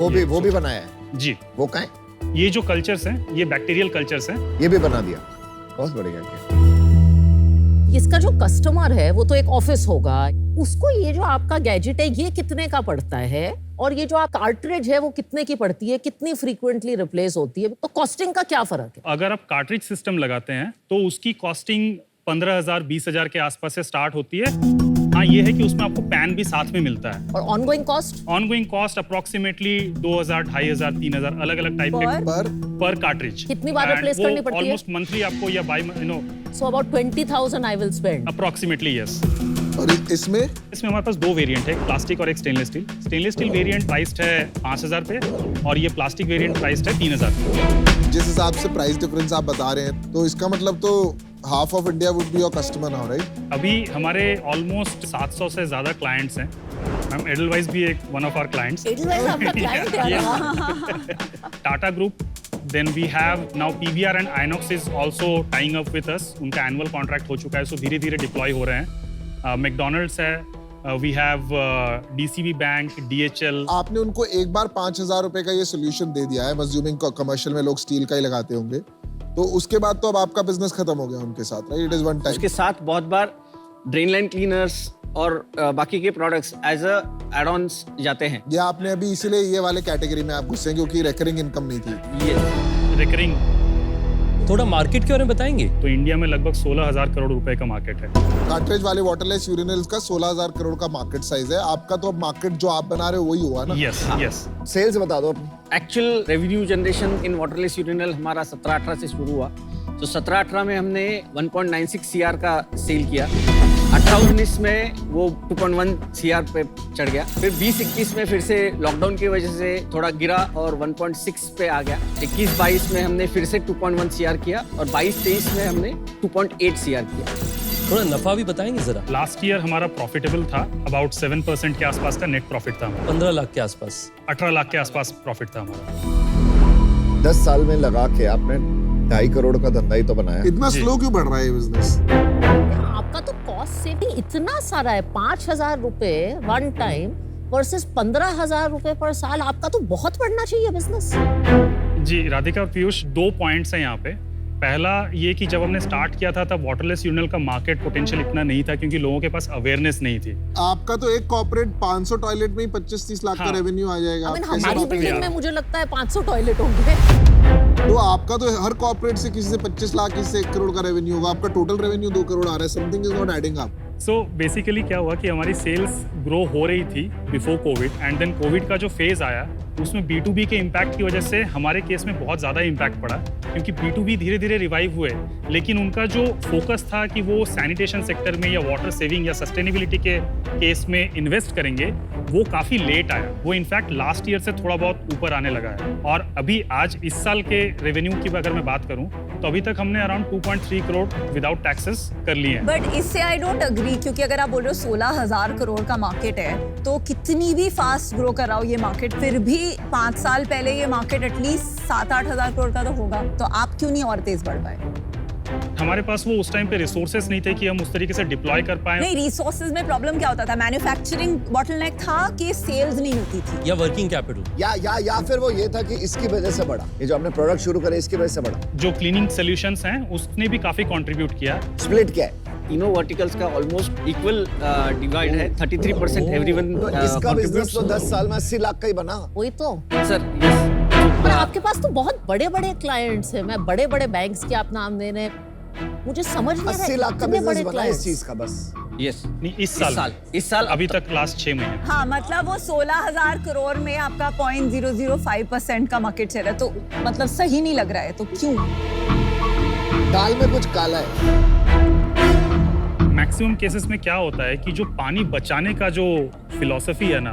वो भी बनाया है। जी। वो कहाँ है? ये जो कल्चर्स हैं ये बैक्टीरियल कल्चर्स हैं। ये भी बना दिया, बहुत बढ़िया किया। इसका जो कस्टमर है वो तो एक ऑफिस होगा, उसको ये जो आपका गैजेट है ये कितने का पड़ता है, और ये जो आप कार्ट्रिज है वो कितने की पड़ती है, कितनी फ्रीक्वेंटली रिप्लेस होती है, तो कॉस्टिंग का क्या फर्क है? अगर आप कार्ट्रिज सिस्टम लगाते हैं तो उसकी कॉस्टिंग 15,000-20,000 के आसपास से स्टार्ट होती है। हाँ, ये है कि उसमें आपको पैन भी साथ में मिलता है। और ongoing cost? Ongoing cost approximately 2,000, 2,500, 3,000 अलग-अलग टाइप के पर कार्ट्रिज। कितनी बार रिप्लेस करनी पड़ती है? ऑलमोस्ट मंथली आपको या by so about 20,000 I will spend approximately, yes. और इसमें हमारे पास दो वेरिएंट है, प्लास्टिक और एक stainless steel. Stainless steel variant priced है 5,000 पे और ये प्लास्टिक वेरिएंट प्राइस्ड है 3,000। जिस हिसाब से प्राइस डिफरेंस आप बता रहे हैं, तो इसका मतलब तो half of India would be your customer now, right? अभी हमारे ऑलमोस्ट 700 से ज्यादा क्लाइंट्स हैं। मैम, एडलवाइज भी एक one of our clients. Edelweiss आपका क्लाइंट है? Tata group, then we have now PVR and Inox is also tying up with us. उनका एनुअल कॉन्ट्रैक्ट हो चुका है, सो धीरे-धीरे डिप्लॉय हो रहे हैं। मैकडॉनल्ड्स है, we have DCB bank, DHL. आपने उनको एक बार 5,000 रुपए का ये सोल्यूशन दे दिया है, अज्यूमिंग कमर्शियल में लोग स्टील का ही लगाते होंगे, तो उसके बाद तो अब आपका बिजनेस खत्म हो गया उनके साथ, right? It is one time. उसके साथ बहुत बार ड्रेन लाइन क्लीनर्स और बाकी के products as a add ons जाते हैं। ये आपने अभी इसीलिए ये वाले कैटेगरी में आप घुसे हैं क्योंकि रिकरिंग इनकम नहीं थी। ये रिकरिंग। थोड़ा मार्केट के बारे में बताएंगे? तो इंडिया में लगभग 16,000 करोड़ रुपए का मार्केट है। कार्ट्रिज वाले वाटरलेस यूरिनल्स का 16,000 करोड़ का मार्केट साइज है। आपका तो अब मार्केट जो आप बना रहे हो वही हुआ ना? Yes, yes. सेल्स बता दो अपनी। Actual revenue generation in waterless urinal हमारा 17-18 से शुरू हुआ। तो 17-18 में हमने 1.96 सीआर का सेल किया। 18-19 में वो 2.1 सीआर पे चढ़ गया। फिर 20-21 में फिर से लॉकडाउन की वजह से थोड़ा गिरा और 1.6 पे आ गया। 21-22 में हमने फिर से 2.1 सीआर किया और 22-23 में हमने 2.8 सीआर किया। थोड़ा नफा भी बताएंगे जरा? लास्ट ईयर हमारा प्रॉफिटेबल था, अबाउट 7% के आसपास का नेट प्रॉफिट था हमारा। 15 लाख के आसपास? 18 लाख के आसपास प्रॉफिट था हमारा। 10 साल में लगा के आपने 2.5 करोड़ का धंधा ही तो बनाया। इतना स्लो क्यों बढ़ रहा है ये बिजनेस? आपका तो कॉस्ट सेविंग इतना सारा है, 5,000 रुपए वन टाइम वर्सेस 15,000 रुपए पर साल। आपका तो बहुत बढ़ना चाहिए बिजनेस। जी राधिका और पीयूष, 2 पॉइंट्स हैं यहाँ पे। पहला ये कि जब हमने स्टार्ट किया था तब वाटरलेस यूरिनल का मार्केट पोटेंशियल इतना नहीं था क्योंकि लोगों के पास अवेयरनेस नहीं थी। आपका तो एक कॉर्पोरेट 500 टॉयलेट में ही 25-30 लाख का रेवेन्यू आ जाएगा। आप कैसे हमारी बात कर रहे बिल्डिंग हैं? में मुझे लगता है 500 टॉयलेट होंगे। तो आपका तो हर कॉर्पोरेट से किसी से 25 लाख, किसी से 1 करोड़ का रेवेन्यू होगा। आपका टोटल रेवेन्यू 2 करोड़ आ रहा है। Something is not adding up. So basically क्या हुआ कि हमारी सेल्स ग्रो हो रही थी before covid, and then covid का जो फेज आया उसमें B2B के इम्पैक्ट की वजह से हमारे केस में बहुत ज़्यादा इम्पैक्ट पड़ा क्योंकि B2B धीरे धीरे रिवाइव हुए, लेकिन उनका जो फोकस था कि वो सैनिटेशन सेक्टर में या वाटर सेविंग या सस्टेनेबिलिटी के केस में इन्वेस्ट करेंगे, वो काफ़ी लेट आया। वो इनफैक्ट लास्ट ईयर से थोड़ा बहुत ऊपर आने लगा है। और अभी आज इस साल के रेवेन्यू की अगर मैं बात करूँ तो अभी तक हमने अराउंड 2.3 करोड़ विदाउट टैक्सेस कर लिए हैं। बट इससे आई डोंट अग्री, क्योंकि अगर आप बोल रहे हो 16,000 करोड़ का मार्केट है तो कितनी भी फास्ट ग्रो कर रहा हो ये मार्केट, फिर भी 5 साल पहले ये मार्केट एटलीस्ट 7-8 हजार करोड़ का तो होगा। तो आप क्यों नहीं और तेज बढ़ पाए? हमारे पास वो उस टाइम पे रिसोर्सेस नहीं थे कि हम उस तरीके से डिप्लॉय कर पाए। नहीं, रिसोर्सेज में प्रॉब्लम क्या होता था? मैन्युफैक्चरिंग बॉटलनेक था कि सेल्स नहीं होती थी? या वर्किंग कैपिटल? या फिर वो ये था कि इसकी वजह से बढ़ा, ये जो हमने प्रोडक्ट शुरू करे इसकी वजह से बढ़ा। जो क्लीनिंग सॉल्यूशंस हैं उसने भी काफी कंट्रीब्यूट किया। स्प्लिट क्या है? तीनों वर्टिकल्स का ऑलमोस्ट इक्वल डिवाइड है। 33% एवरीवन। तो इसका बिजनेस तो 10 साल में 80 लाख का ही बना। वही तो सर। पर आपके पास तो बहुत बड़े-बड़े क्लाइंट्स हैं। मैं बड़े-बड़े बैंक्स के आप नाम दे रहे हैं, मुझे समझ नहीं आ रहा 80 लाख का इतने बिजनेस बड़े बना है इस clients। चीज का बस। यस। नहीं, इस साल अभी तक लास्ट 6 महीने। हाँ, मतलब वो 16,000 करोड़ में आपका 0.005% का मार्केट शेयर है, तो मतलब सही नहीं लग रहा है। तो क्यों? दाल में कुछ काला है। मैक्सिमम केसेस में क्या होता है कि जो पानी बचाने का जो फिलॉसफी है ना,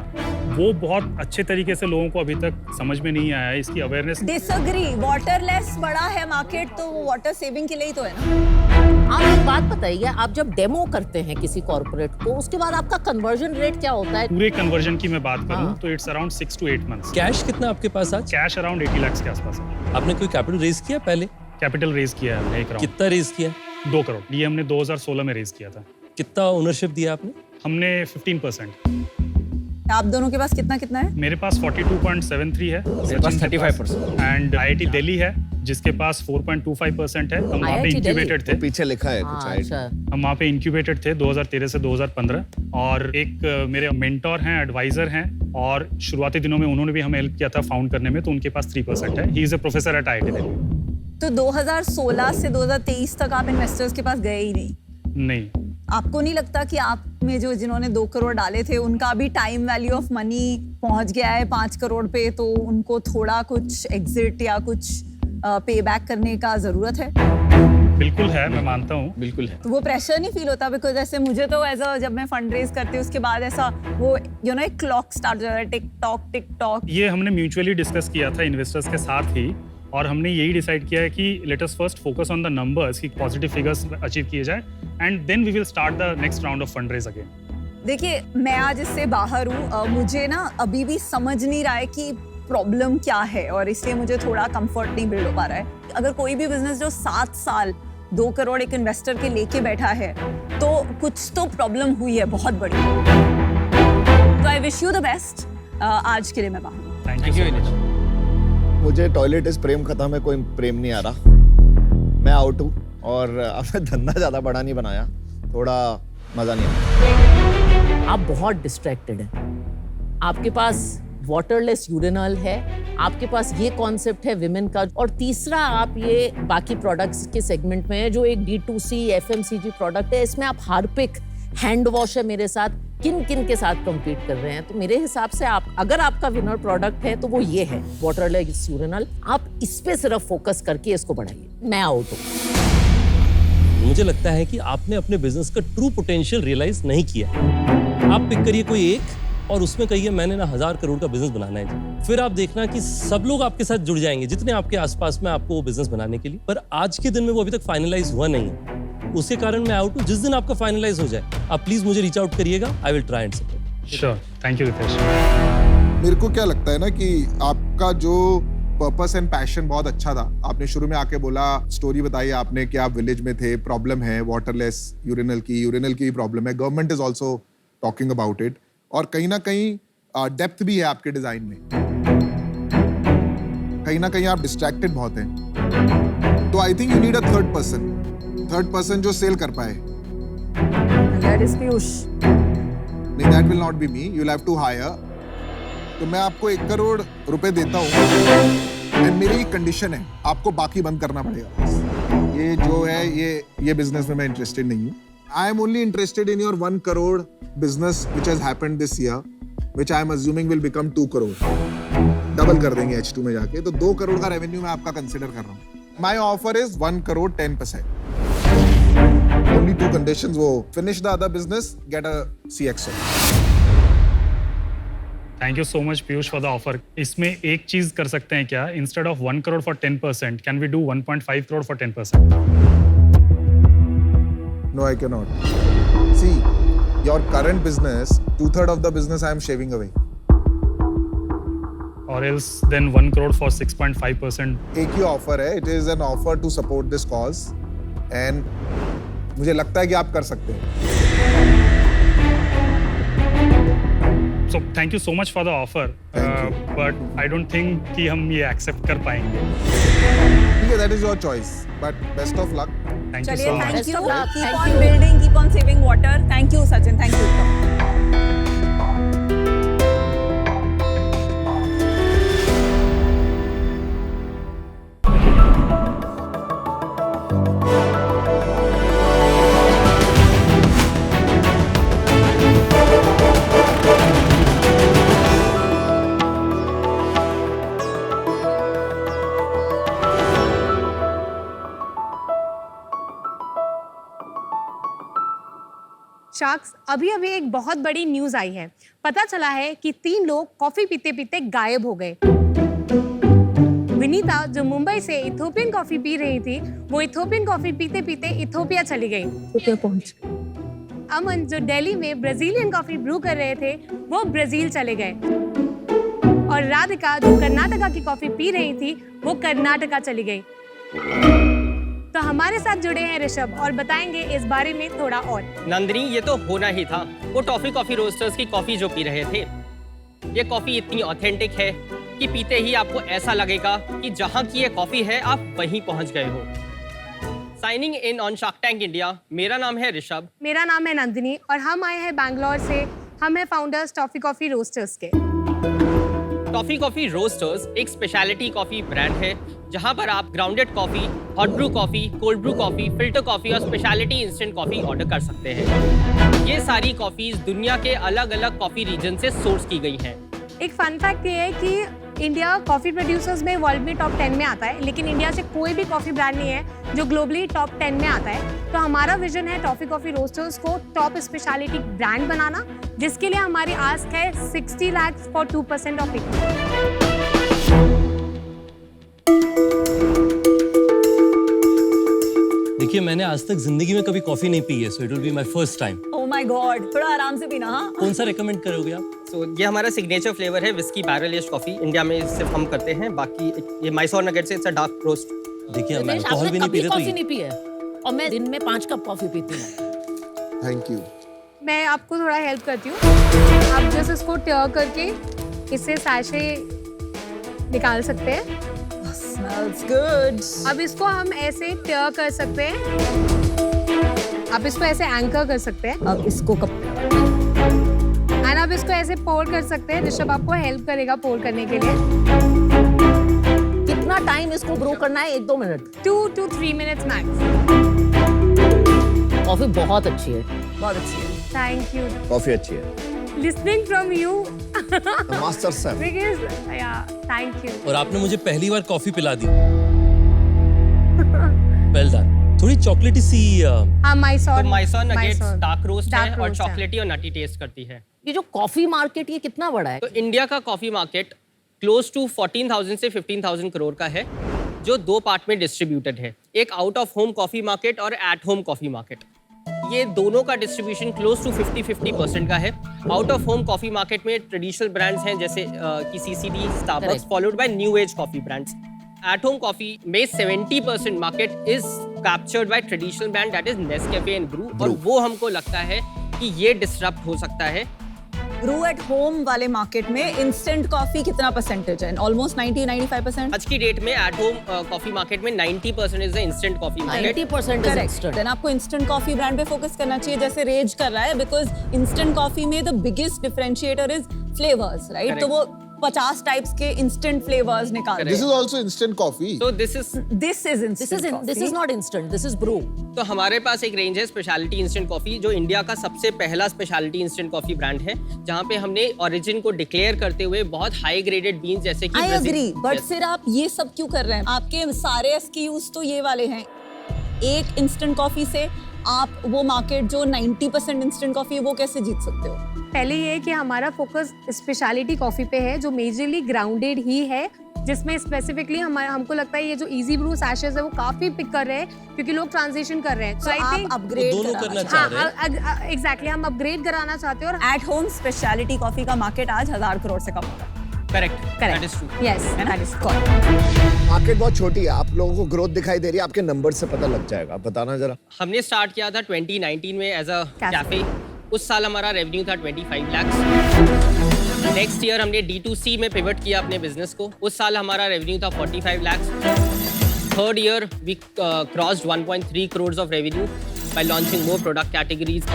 वो बहुत अच्छे तरीके से लोगों को अभी तक समझ में नहीं आया है। इसकी अवेयरनेस। डिसएग्री। वाटरलेस बड़ा है मार्केट तो वो वाटर सेविंग के लिए ही तो है ना। आप एक बात बताइए, आप जब डेमो करते हैं किसी कॉर्पोरेट को, उसके बाद आपका कन्वर्जन रेट क्या होता है? पूरे कन्वर्जन की मैं बात करूं हाँ। तो it's around 6 to 8 months। Cash कितना आपके पास आज? कैश अराउंड 80 लाख के आसपास है। आपने कोई कैपिटल रेज किया पहले? कैपिटल रेज किया है हमने एक राउंड। कितना रेज किया? 2 करोड़। ये हमने 2016 में रेज किया था। कितना ओनरशिप दिया आपने? हमने 15%। आप दोनों के पास कितना कितना है? मेरे पास 42.73 है, मेरे पास 35%। एंड IIT दिल्ली है जिसके पास 4.25% है। हम वहाँ पे IIT इंक्यूबेटेड थे। पीछे लिखा है कुछ आइडिया। अच्छा, हम वहाँ पे इंक्यूबेटेड थे 2013 से 2015, और एक मेरे मेंटोर हैं, एडवाइजर हैं, और शुरुआती दिनों में उन्होंने भी हमें हेल्प किया था फाउंड करने में, तो उनके पास 3% है। He is a professor at IIT Delhi. तो 2016 से 2023 तक आप इन्वेस्टर्स के पास गए ही नहीं? नहीं, आपको नहीं लगता कि आप में जो जिन्होंने 2 करोड़ डाले थे उनका भी टाइम वैल्यू ऑफ मनी पहुंच गया है 5 करोड़ पे, तो उनको थोड़ा कुछ एग्जिट या कुछ पे बैक करने का जरूरत है? बिल्कुल है, मैं मानता हूँ। बिल्कुल है। तो वो प्रेशर नहीं फील होता? बिकॉज ऐसे मुझे तो एज अ जब मैं फंड रेज करती हूँ उसके बाद ऐसा वो एक क्लॉक स्टार्ट हो जाता है, टिक टॉक। ये हमने म्यूचुअली डिस्कस किया था इन्वेस्टर्स के साथ ही, और हमने यही डिसाइड किया है कि let us first focus on the numbers, कि पॉजिटिव फिगर्स अचीव किए जाए, and then we will start the next round of fund raise again. देखिए, मैं आज इससे बाहर हूँ, मुझे ना अभी भी समझ नहीं रहा है कि प्रॉब्लम क्या है, और इसलिए मुझे थोड़ा कंफर्ट नहीं बिल्ड हो पा रहा है। अगर कोई भी बिजनेस जो 7 साल 2 करोड़ एक इन्वेस्टर के लेके बैठा है, तो कुछ तो प्रॉब्लम हुई है बहुत बड़ी। तो I wish you the best. आज के लिए मैं बाहर। Thank you so much. मुझे टॉयलेट इस प्रेम कथा में कोई प्रेम नहीं आ रहा। मैं आउट हूँ, और आपने धंधा ज्यादा बड़ा नहीं बनाया, थोड़ा मजा नहीं आया। आप बहुत डिस्ट्रैक्टेड हैं। आपके पास वाटरलेस यूरिनल है, आपके पास ये कॉन्सेप्ट है विमेन का, और तीसरा आप ये बाकी प्रोडक्ट्स के सेगमेंट में है जो एक D2C FMCG प्रोडक्ट है। इसमें आप हार्पिक, हैंड वॉश है मेरे साथ, किन किन के साथ कम्पीट कर रहे हैं। तो मेरे हिसाब से आप अगर आपका विनर प्रोडक्ट है तो वो ये है, वाटरलेस यूरिनल। आप इस पे सिर्फ फोकस करके इसको बढ़ाइए। मैं आउट हूँ। मुझे लगता है कि आपने अपने बिजनेस का ट्रू पोटेंशियल रियलाइज नहीं किया। आप पिक करिए कोई एक और उसमें कहिए मैंने ना 1000 करोड़ का बिजनेस बनाना है जी। फिर आप देखना कि सब लोग आपके साथ जुड़ जाएंगे जितने आपके आसपास में आपको वो बिजनेस बनाने के लिए। पर आज के दिन में वो अभी तक फाइनलाइज हुआ नहीं है, उसके कारण मैं आउट हूँ। जिस दिन आपका फाइनलाइज हो जाए आप प्लीज मुझे रीच आउट करिएगा, I will try and support. Sure, thank you Ritesh. मेरे को क्या लगता है ना कि आपका जो पर्पस एंड पैशन बहुत अच्छा था। आपने शुरू में आके बोला, स्टोरी बताई आपने कि आप विलेज में थे, प्रॉब्लम है वाटरलेस यूरिनल की प्रॉब्लम है, government is also talking about it, और कहीं ना कहीं डेप्थ भी है आपके डिजाइन में। कहीं ना कहीं आप डिस्ट्रैक्टेड बहुत हैं, तो I think you need a third person जो सेल कर पाए। That is Piyush. नहीं, that will not be me, you will have to hire. तो मैं आपको 1 करोड़ रुपए देता हूँ, एंड मेरी कंडीशन है आपको बाकी बंद करना पड़ेगा। ये जो है ये बिजनेस में मैं इंटरेस्टेड नहीं हूँ। I am only interested in your 1 crore business which has happened this year, which I am assuming will become 2 crore. Double कर देंगे H2 में जाके, तो 2 करोड़ का रेवेन्यू मैं आपका कंसिडर कर रहा हूँ। माई offer is 1 crore 10%। Only 2 conditions, वो finish the other business, get a CXO. Thank you so much Piyush for the offer. इसमें एक चीज कर सकते हैं क्या, instead of 1 crore for 10%, can we do 1.5 crore for 10%? No, I cannot. See, your current business, 2/3 of the business I am shaving away. Or else then 1 crore for 6.5%. एक ही offer है, it is an offer to support this cause, and मुझे लगता है कि आप कर सकते हैं। So thank you so much for the offer. But I don't think कि हम ये accept कर पाएंगे। ठीक है, that is your choice. But best of luck. Thank you चलिए, so much. thank you. Best of luck. Keep Thank on you. building, keep on saving water. Thank you, Sachin. Thank you. Sharks, अभी अभी एक बहुत बड़ी news आई है। पता चला है कि 3 लोग कॉफी पीते पीते गायब हो गए। विनीता जो मुंबई से इथोपियन कॉफी पी रही थी, वो इथोपियन कॉफी पीते पीते इथोपिया चली गई। इथोपिया पहुंच। अमन जो दिल्ली में ब्राजीलियन कॉफी ब्रू कर रहे थे, वो ब्राजील चले गए। और राधिका जो कर्नाटका की कॉफी पी रही थी, वो कर्नाटका चली गई। तो हमारे साथ जुड़े हैं ऋषभ और बताएंगे इस बारे में थोड़ा और। नंदिनी, ये तो होना ही था। वो टॉफी कॉफी रोस्टर्स की कॉफी जो पी रहे थे, ये कॉफी इतनी ऑथेंटिक है कि पीते ही आपको ऐसा लगेगा कि जहां की ये कॉफी है आप वहीं पहुंच गए हो। Signing in on shark tank India, मेरा नाम है ऋषभ। मेरा नाम है नंदिनी और हम आए हैं बैंगलोर से। हम हैं फाउंडर्स टॉफी कॉफी रोस्टर्स के। टॉफी कॉफी रोस्टर्स एक स्पेशलिटी कॉफी ब्रांड है जहां पर आप grounded coffee, hot Bru coffee, cold brew coffee, filter coffee और स्पेशलिटी इंस्टेंट कॉफी ऑर्डर कर सकते हैं। ये सारी कॉफीज दुनिया के अलग अलग कॉफी रीजन से सोर्स की गई हैं। एक फन फैक्ट ये है कि इंडिया कॉफी प्रोड्यूसर्स में वर्ल्ड में टॉप 10 में आता है, लेकिन इंडिया से कोई भी कॉफी ब्रांड नहीं है जो ग्लोबली टॉप 10 में आता है। तो हमारा विजन है टॉफी कॉफी रोस्टर्स को टॉप स्पेशलिटी ब्रांड बनाना, जिसके लिए हमारी आस्क है 60 lakhs फॉर 2% ऑफ इक्विटी। देखिए, मैंने आज तक जिंदगी में कभी कॉफी नहीं पी है, so it will be my first time. Oh my God, थोड़ा आराम से पीना। हाँ, कौन सा रेकमेंड करोगे आप? तो ये हमारा सिग्नेचर फ्लेवर है whisky barrel aged coffee. India में सिर्फ हम करते हैं, बाकी ये Mysore nuggets it's a dark roast. देखिए, हम दिनेश, अल्कोहल भी आपने नहीं कभी पीते कॉफी तो नहीं पी है और मैं दिन में 5 कप कॉफी पीती हूँ। Thank you. मैं आपको थोड़ा हेल्प करती हूँ। आप जस्ट इसको टर करके इससे सैशे निकाल सकते हैं। Smells good. अब इसको हम ऐसे टर कर सकते हैं। आप इसको ऐसे एंकर कर सकते हैं। अब इसको कप एंड आप इसको ऐसे पोर कर सकते हैं। ऋषभ आपको हेल्प करेगा पोर करने के लिए। कितना टाइम इसको ब्रो करना है? 1-2 minute? 2 to 3 minutes max. Coffee बहुत अच्छी है। बहुत अच्छी है। Thank you. कॉफी अच्छी है। Listening from you master sir. Because या थैंक यू। और आपने मुझे पहली बार कॉफी पिला दी। Well done. थोड़ी चॉकलेटी सी हाँ, मैसूर तो मैसूर नगेट्स डार्क रोस्ट है Dark और roast है। चॉकलेटी और नटी टेस्ट करती है। ये जो कॉफी मार्केट, ये कितना बड़ा है? तो इंडिया का कॉफी मार्केट क्लोज टू 14,000 से 15,000 करोड़ का है, जो 2 पार्ट में डिस्ट्रीब्यूटेड है। एक out of home coffee market और एट होम कॉफी मार्केट। ये दोनों का डिस्ट्रीब्यूशन क्लोज टू 50-50% का है। Out of home coffee market में ट्रेडिशनल ब्रांड्स हैं जैसे कि CCD, Starbucks, Correct. Followed by new age coffee brands. At home coffee में 70% market is captured by traditional brand that is Nescafe and Bru, और वो हमको लगता है कि ये डिसरप्ट हो सकता है। ब्रू एट होम वाले मार्केट में इंस्टेंट कॉफी कितना परसेंटेज है? ऑलमोस्ट 90-95%। आज की डेट में एट होम कॉफी मार्केट में 90% is the instant coffee market. 90% is correct. instant. Then आपको इंस्टेंट कॉफी ब्रांड पे फोकस करना चाहिए, जैसे रेज कर रहा है, बिकॉज इंस्टेंट कॉफी में the biggest differentiator is flavours, right? तो वो 50 टाइप्स के इंस्टेंट फ्लेवर्स निकाल This is also instant coffee. तो this is this is This is not instant. This is brew. तो हमारे पास एक रेंज है स्पेशलिटी इंस्टेंट कॉफी, जो इंडिया का सबसे पहला स्पेशलिटी इंस्टेंट कॉफी ब्रांड है, जहाँ पे हमने ओरिजिन को डिक्लेयर करते हुए बहुत हाई ग्रेडेड बीन्स जैसे कि आई Brazil- एग्री, बट Yes. फिर आप ये सब क्यों कर रहे हैं? आपके सारे एसक्यूज तो ये वाले हैं। एक इंस्टेंट कॉफी से आप वो मार्केट जो 90% इंस्टेंट कॉफी है वो कैसे जीत सकते हो? पहले ये है कि हमारा फोकस स्पेशलिटी कॉफी पे है, जो मेजरली ग्राउंडेड ही है, जिसमें स्पेसिफिकली हमको लगता है ये जो इजी ब्रू सैशेस है वो काफी पिक कर रहे हैं, क्योंकि लोग ट्रांजिशन कर रहे हैं। तो आप अपग्रेड दोनों करना चाह रहे हैं। हाँ, एग्जैक्टली, हम अपग्रेड कराना चाहते हैं। और एट होम स्पेशलिटी कॉफी का मार्केट आज 1000 करोड़ से कम होगा। Correct, that is true. Yes, that is correct. Market बहुत छोटी है, आप लोगों को ग्रोथ दिखाई दे रही है, आपके नंबर से पता लग जाएगा। आप बताना जरा। हमने स्टार्ट किया था 2019 में एज अ Cafe. कैफे। उस साल हमारा रेवेन्यू था 25 लाख। नेक्स्ट ईयर हमने D2C में पिवट किया अपने बिजनेस को। उस साल हमारा रेवेन्यू था 45 lakh. Third year we crossed 1.3 crores of revenue by launching more product categories.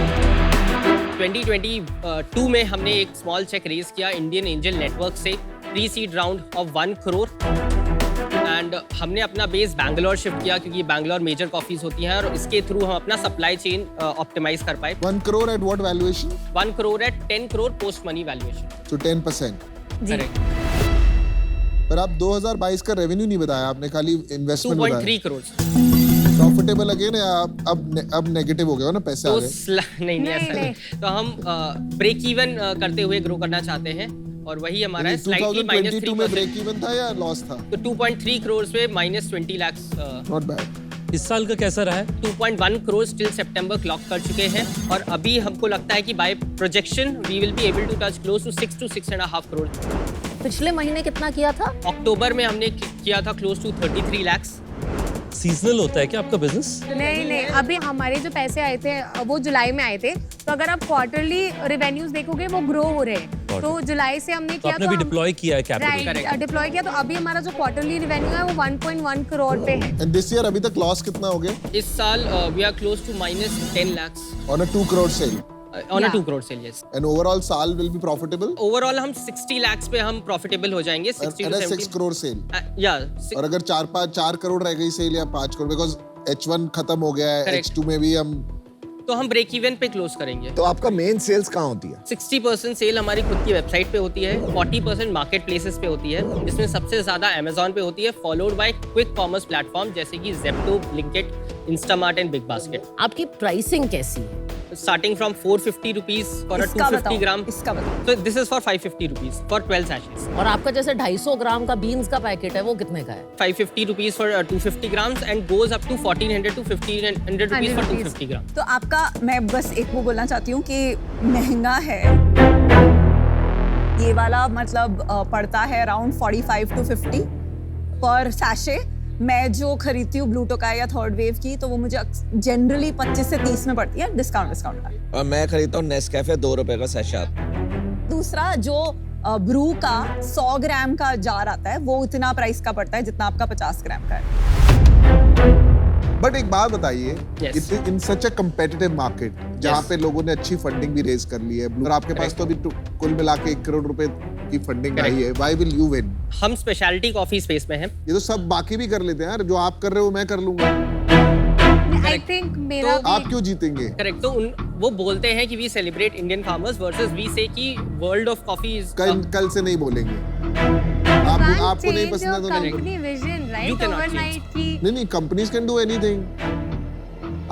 2022 में हमने एक स्मॉल चेक रेज किया इंडियन एंजल नेटवर्क से, pre seed round of 1 crore, and हमने अपना बेस बैंगलोर शिफ्ट किया, क्योंकि बैंगलोर मेजर कॉफीज होती हैं और इसके थ्रू हम अपना सप्लाई चेन ऑप्टिमाइज कर पाए। 1 crore at what valuation? 1 crore at 10 crore post money valuation. So 10%. Correct. पर आप 2022 का रेवेन्यू नहीं बताया आपने, खाली इन्वेस्टमेंट 2.3 बताया। crores। प्रॉफिटेबल अगेन है, अब नेगेटिव हो गया ना, पैसे आ तो गए। नहीं ऐसा नहीं। तो हम ब्रेक इवन करते हुए ग्रो करना चाहते हैं, और वही हमारा है स्लाइटली 2022 में -3%। ब्रेक इवन था या लॉस था? तो 2.3 crores पे -20 lakhs। Not bad. इस साल का कैसा रहा है? 2.1 crores टिल सितंबर क्लॉक कर चुके हैं, और अभी हमको लगता है कि by projection we will be able to touch close to 6 to 6.5 crores। पिछले महीने कितना किया था? अक्टूबर में हमने किया था क्लोज टू 33 lakhs। सीजनल होता है क्या आपका बिजनेस? नहीं, अभी हमारे जो पैसे आए थे वो जुलाई में आए थे, तो अगर आप क्वार्टरली रेवेन्यूज देखोगे वो ग्रो हो रहे हैं। thought तो है। जुलाई से हमने तो किया आपने भी डिप्लॉय किया है कैपिटल। राइट डिप्लॉय किया, तो अभी हमारा जो क्वार्टरली रेवेन्यू है वो 1.1 करोड़ पे है। एंड दिस ईयर अभी तक लॉस कितना हो गया इस साल we are close to -10 lakhs on a 2 crore sale on a Yeah. 2 crore sale, yes. And overall साल विल बी प्रॉफिटेबल ओवरऑल हम 60 lakhs पे हम प्रॉफिटेबल हो जाएंगे, 60 एंड to 6 70 करोड़ सेल या और अगर 4 करोड़ रह गई सेल या 5 करोड़ बिकॉज H1 खत्म हो गया है, Correct. H2 में भी हम तो हम ब्रेक इवन पे क्लोज करेंगे। तो आपका मेन सेल्स कहाँ होती है? 60% सेल हमारी खुद की वेबसाइट पे होती है, 40% मार्केट प्लेसेस पे होती है, जिसमें सबसे ज्यादा अमेजोन पे होती है, followed by quick commerce platform जैसे कि Zepto, Blinkit, Instamart and big basket. आपकी प्राइसिंग कैसी है? Starting from 450 rupees for a इसका 250 बताओ, ग्राम। इसका बताओ। तो this is for 550 rupees for 12 sachets। और आपका जैसे 250 ग्राम का बीन्स का पैकेट है वो कितने का है? 550 rupees for 250 grams and goes up to 1400 to 1500 rupees for 250 gram. तो आपका, मैं बस एक वो बोलना चाहती हूँ कि महंगा है ये वाला, मतलब पड़ता है अराउंड 45 to 50 पर सैशे। मैं जो खरीदती हूँ ब्लू टोकाई या थर्ड वेव की, तो वो मुझे जनरली 25 से 30 में पड़ती है, डिस्काउंट का। और मैं खरीदता हूँ नेस्कैफे 2 रुपए का सैशे। दूसरा जो ब्रू का 100 ग्राम का जार आता है वो उतना प्राइस का पड़ता है जितना आपका 50 ग्राम का है। बट एक बात बताइए, Yes. इन सच अ कम्पिटिटिव मार्केट जहाँ पे लोगों ने अच्छी फंडिंग भी रेज कर ली है और आपके पास तो अभी कुल मिला के 1 करोड़ रुपए की फंडिंग आई है, व्हाई विल यू विन? हम स्पेशलिटी कॉफी स्पेस में हैं। ये तो सब बाकी भी कर लेते हैं यार, जो आप कर रहे हो मैं कर लूंगा, आई थिंक मेरा आप भी क्यों जीतेंगे? करेक्ट। तो वो बोलते हैं कि we celebrate Indian farmers versus we say कि वर्ल्ड ऑफ कॉफी इज कल से नहीं बोलेंगे। आपको नहीं पसंद है तो नहीं। Company vision You right cannot overnight की नहीं, कंपनीज कैन डू एनीथिंग।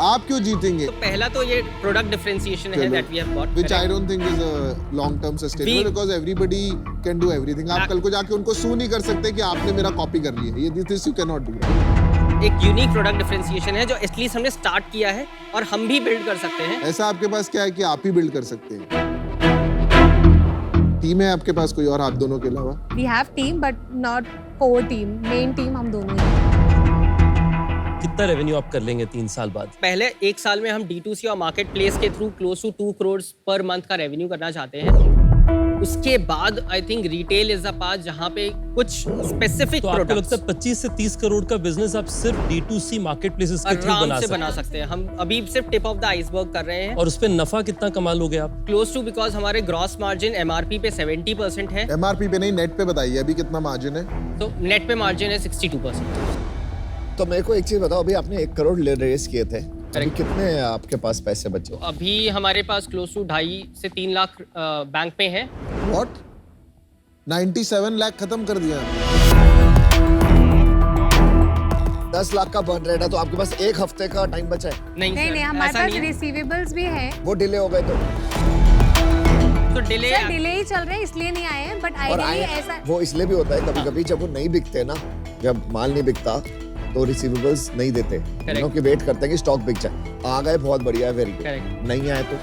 आप क्यों जीतेंगे? तो पहला तो ये प्रोडक्ट डिफरेंशिएशन है that we have got, Which I don't think is a long-term sustainable because everybody can do everything. आप कल को जाके उनको सू नहीं कर सकते कि आपने मेरा कॉपी कर लिया। ये this you cannot do. एक यूनिक प्रोडक्ट डिफरेंशिएशन है जो एटलीस्ट हमने स्टार्ट किया है और हम भी बिल्ड कर सकते हैं। ऐसा आपके पास क्या है कि आप ही बिल्ड कर सकते हैं? टीम है आपके पास कोई और आप दोनों के अलावा? We have team but not core team, main team हम दोनों ही हैं। कितना रेवेन्यू आप कर लेंगे 3 साल बाद? पहले 1 साल में हम D2C और मार्केट प्लेस के थ्रू क्लोज टू 2 crore पर मंथ का रेवेन्यू करना चाहते हैं। उसके बाद I think retail is the path जहाँ पे कुछ स्पेसिफिक तो आपको लगता प्रोडक्ट्स है 25 से 30 करोड़ का बिजनेस आप सिर्फ D2C मार्केट प्लेसेस के थ्रू आराम से बना सकते हैं। हम अभी सिर्फ टिप ऑफ द आइसबर्ग कर रहे हैं। और उस पे नफा कितना कमा लोगे आप? क्लोज टू, बिकॉज हमारे ग्रॉस मार्जिन MRP पे 70% है, MRP पे नहीं, नेट पे बताइए अभी कितना मार्जिन है? तो नेट पे मार्जिन है 62%। तो मेरे को एक चीज बताओ, अभी आपने 1 करोड़ रेस किए थे, अभी कितने आपके पास पैसे बचे? अभी हमारे पास क्लोज टू 2.5 से 3 लाख बैंक पे है। What? 97 लाख खत्म कर दिया। 10 लाख का बर्न रेट है, तो आपके पास 1 हफ्ते का टाइम बचा है। नहीं नहीं सर, नहीं, हमारे ऐसा पास नहीं है। रिसीवेबल्स भी हैं। वो डिले हो गए तो डिले सर डिले ही चल रहे हैं इसलिए नहीं आए हैं, बट और आइडियली आए ऐसा वो इसलिए भी होता है कभी कभी जब वो नहीं बिकते ना, जब माल नहीं बिकता तो रिसीवेबल्स नहीं देते, क्योंकि वेट करते हैं कि स्टॉक बिक जाए। आ गए बहुत बढ़िया है, वेरी गुड। Correct. नहीं आए तो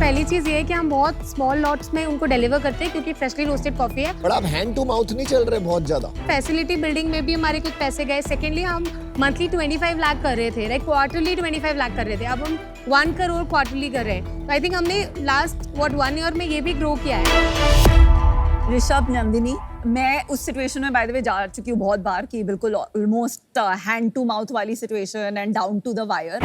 पहली चीज ये है कि हम बहुत स्मॉल लॉट्स में उनको डिलीवर करते हैं क्योंकि फ्रेशली रोस्टेड कॉफी है। पर आप हैंड टू माउथ नहीं चल रहे बहुत ज्यादा। फैसिलिटी बिल्डिंग में भी हमारे कुछ पैसे गए। सेकेंडली हम मंथली 25 लाख कर रहे थे, राइट, क्वार्टरली 25 लाख कर रहे थे, अब हम 1 करोड़ क्वार्टरली कर रहे हैं। तो आई थिंक हमने लास्ट 1 ईयर में ये भी ग्रो किया है। ऋषभ, नंदिनी, मैं उस सिचुएशन में बाय द वे जा चुकी हूँ बहुत बार कि बिल्कुल ऑलमोस्ट हैंड टू माउथ वाली situation and down to the wire.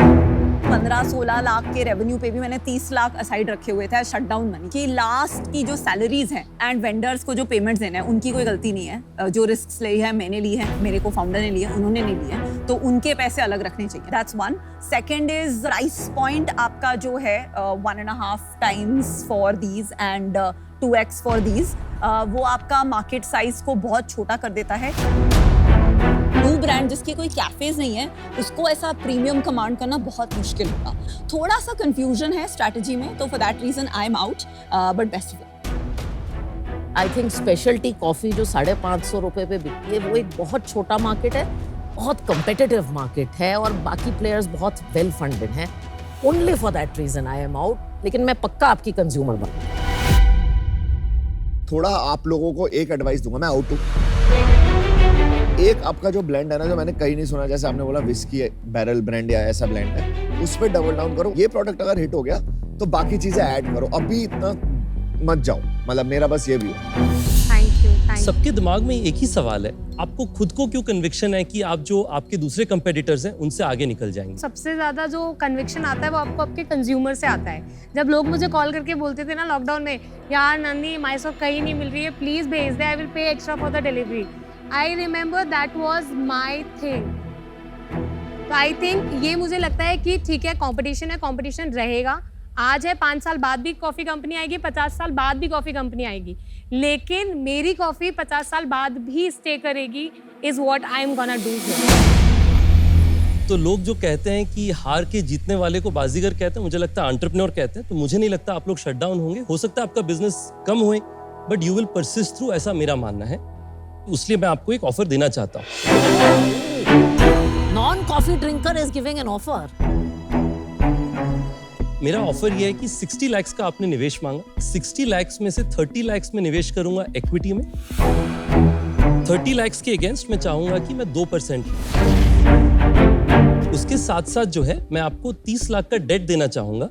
15-16 lakh के रेवेन्यू पे भी मैंने 30 लाख असाइड रखे हुए थे शट डाउन मनी की। लास्ट की जो सैलरीज हैं एंड वेंडर्स को जो पेमेंट्स देने हैं उनकी कोई गलती नहीं है। जो रिस्क ली है मैंने ली है, मेरे को फाउंडर ने लिया, उन्होंने नहीं लिया, तो उनके पैसे अलग रखने चाहिए। That's one. Second is price point आपका जो है 1.5 times for these and 2x for these, वो आपका मार्केट साइज को बहुत छोटा कर देता है। न्यू ब्रांड जिसके कोई कैफेज नहीं है उसको ऐसा प्रीमियम कमांड करना बहुत मुश्किल होगा। थोड़ा सा कंफ्यूजन है स्ट्रैटेजी में, तो for that reason I am out, but best of luck. I think speciality coffee जो 550 रुपए पे बिकती है वो एक बहुत छोटा मार्केट है, बहुत कंपेटिटिव मार्केट है और बाकी प्लेयर्स बहुत वेल फंडेड हैं। Only for that reason I am out, लेकिन मैं पक्का आपकी कंज्यूमर बनूंगा। थोड़ा आप लोगों को एक एडवाइस दूंगा, मैं आउट हूँ। एक आपका जो ब्लेंड है ना, जो मैंने कहीं नहीं सुना, जैसे आपने बोला विस्की बैरल ब्रांड या ऐसा ब्लेंड है, उस पर डबल डाउन करो। ये प्रोडक्ट अगर हिट हो गया तो बाकी चीजें ऐड करो। अभी इतना मत जाओ, मतलब मेरा बस ये भी है। Thank you. सबके दिमाग में एक ही सवाल है, आपको खुद को क्यों कन्विक्शन है कि आप जो आपके दूसरे कंपेटिटर्स हैं उनसे आगे निकल जाएंगे? सबसे ज्यादा जो कन्विक्शन आता है वो आपको आपके कंज्यूमर से आता है। जब लोग मुझे कॉल करके बोलते थे ना लॉकडाउन में, यार नन्नी माइसो कहीं नहीं मिल रही है, प्लीज भेज दे, I will pay extra for the delivery. I remember that was my thing. तो आई थिंक ये मुझे लगता है कि ठीक है, कंपटीशन है, कंपटीशन रहेगा। आज है, 5 साल बाद भी कॉफी कंपनी आएगी, 50 साल बाद भी कॉफी कंपनी आएगी, लेकिन मेरी कॉफी 50 साल बाद भी स्टे करेगी, is what I am gonna do. तो लोग जो कहते हैं कि हार के जीतने वाले को बाजीगर कहते हैं, मुझे लगता है एंटरप्रेन्योर कहते हैं। तो मुझे नहीं लगता आप लोग शट डाउन होंगे। हो सकता है आपका बिजनेस कम होए, but you will persist through, ऐसा मेरा मानना है। इसलिए मैं आपको एक ऑफर देना चाहता हूँ। Non coffee drinker is giving an offer. मेरा ऑफर ये है कि 60 लाख का आपने निवेश मांगा, 60 लाख में से 30 लाख में निवेश करूंगा इक्विटी में। 30 लाख के अगेंस्ट मैं चाहूंगा कि मैं 2%। उसके साथ साथ जो है मैं आपको 30 लाख का डेट देना चाहूंगा।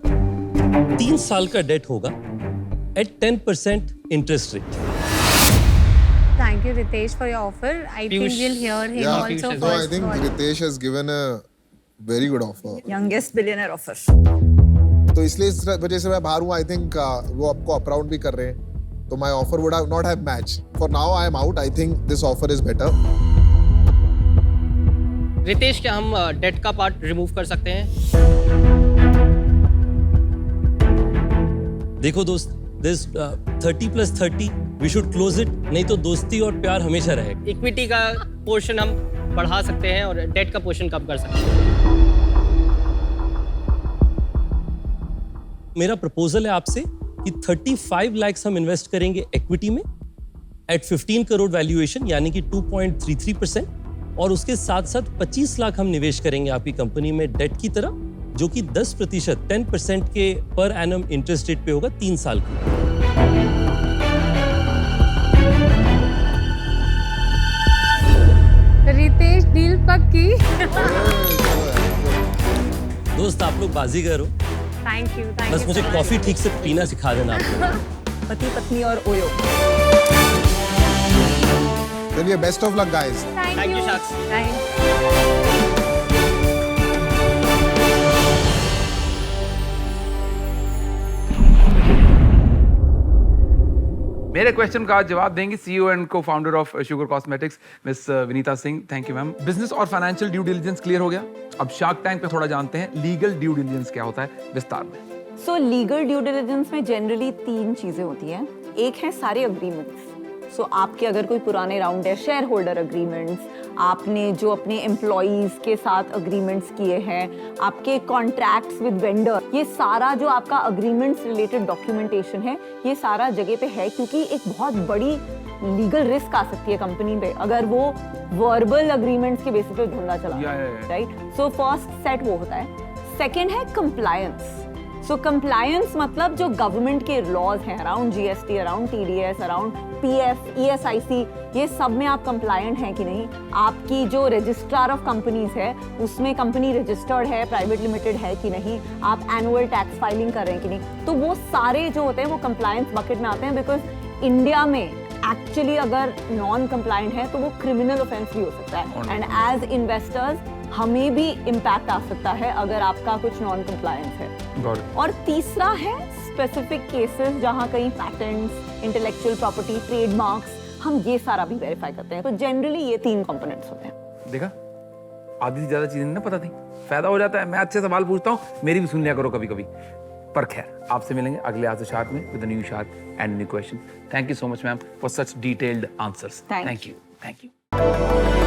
3 साल का डेट होगा at 10% interest rate. Thank you, Ritesh, for your offer. I think we'll hear him Yeah, also so I first. think Ritesh has given a very good offer. Youngest billionaire offer. तो इसलिए इस वजह से मैं बाहर हूँ। I think वो आपको अपराउंड भी कर रहे हैं, तो my offer would not have match. For now I am out. I think this offer is better. Ritesh, क्या हम डेट का पार्ट रिमूव कर सकते हैं? देखो दोस्त, this 30 + 30 we should close it, नहीं तो दोस्ती और प्यार हमेशा रहेगा। इक्विटी का पोर्शन हम बढ़ा सकते हैं और डेट का पोर्शन कम कर सकते हैं। मेरा प्रपोजल है आपसे कि 35 लाख हम इन्वेस्ट करेंगे इक्विटी में एट 15 करोड़ वैल्यूएशन, यानी कि 2.33%, और उसके साथ साथ 25 लाख हम निवेश करेंगे आपकी कंपनी में डेट की तरह, जो कि 10% 10% के पर एनम इंटरेस्ट रेट पे होगा 3 साल का। रितेश, डील पक्की। दोस्त, आप लोग बाजीगर हो, थैंक यू। बस मुझे कॉफी ठीक से पीना सिखा देना आप लोग। पति पत्नी और ओयो। चलिए, best of luck guys. Thank you sacks. मेरे क्वेश्चन का जवाब देंगी सीईओ एंड को founder of sugar cosmetics miss Vinita Singh. Thank you ma'am. Business और फाइनेंशियल ड्यू डिलिजेंस क्लियर हो गया। अब शार्क टैंक पे थोड़ा जानते हैं लीगल ड्यू डिलिजेंस क्या होता है विस्तार में। सो लीगल ड्यू डिलिजेंस में जनरली 3 चीजें होती हैं। एक है सारे अग्रीमेंट्स। सो आपके अगर कोई पुराने राउंड है, शेयर होल्डर अग्रीमेंट्स, आपने जो अपने एम्प्लॉयज के साथ अग्रीमेंट्स किए हैं, आपके कॉन्ट्रैक्ट्स विद वेंडर, ये सारा जो आपका अग्रीमेंट्स रिलेटेड डॉक्यूमेंटेशन है, ये सारा जगह पे है, क्योंकि एक बहुत बड़ी लीगल रिस्क आ सकती है कंपनी पे अगर वो वर्बल अग्रीमेंट्स के बेसिस पे धंधा चला, राइट। सो फर्स्ट सेट वो होता है। सेकेंड है कंप्लायंस। सो कंप्लायंस मतलब जो गवर्नमेंट के लॉज हैं around GST, around TDS, around PF, ESIC, ये सब में आप कंप्लायंट हैं कि नहीं। आपकी जो रजिस्ट्रार ऑफ कंपनीज है उसमें कंपनी रजिस्टर्ड है, प्राइवेट लिमिटेड है कि नहीं, आप एनुअल टैक्स फाइलिंग कर रहे हैं कि नहीं। तो वो सारे जो होते हैं वो कंप्लायंस बकेट में आते हैं, बिकॉज इंडिया में एक्चुअली अगर नॉन कंप्लायंट है तो वो क्रिमिनल ऑफेंस भी हो सकता है, एंड एज इन्वेस्टर्स हमें भी इम्पैक्ट आ सकता है अगर आपका कुछ नॉन कंप्लायंस है। और तीसरा है स्पेसिफिक केसेस जहां कहीं पैटेंट्स, इंटेलेक्चुअल प्रॉपर्टी, ट्रेडमार्क्स, हम ये सारा भी वेरीफाई करते हैं। तो जनरली ये 3 कंपोनेंट्स होते हैं। देखा, आधी से ज्यादा चीजें ना पता थी, फायदा हो जाता है। मैं अच्छे सवाल पूछता हूँ, मेरी भी सुन लिया करो कभी कभी। पर खैर, आपसे मिलेंगे अगले आज शार्क में with a new shark and new question. Thank you so much ma'am for such detailed answers. Thank you.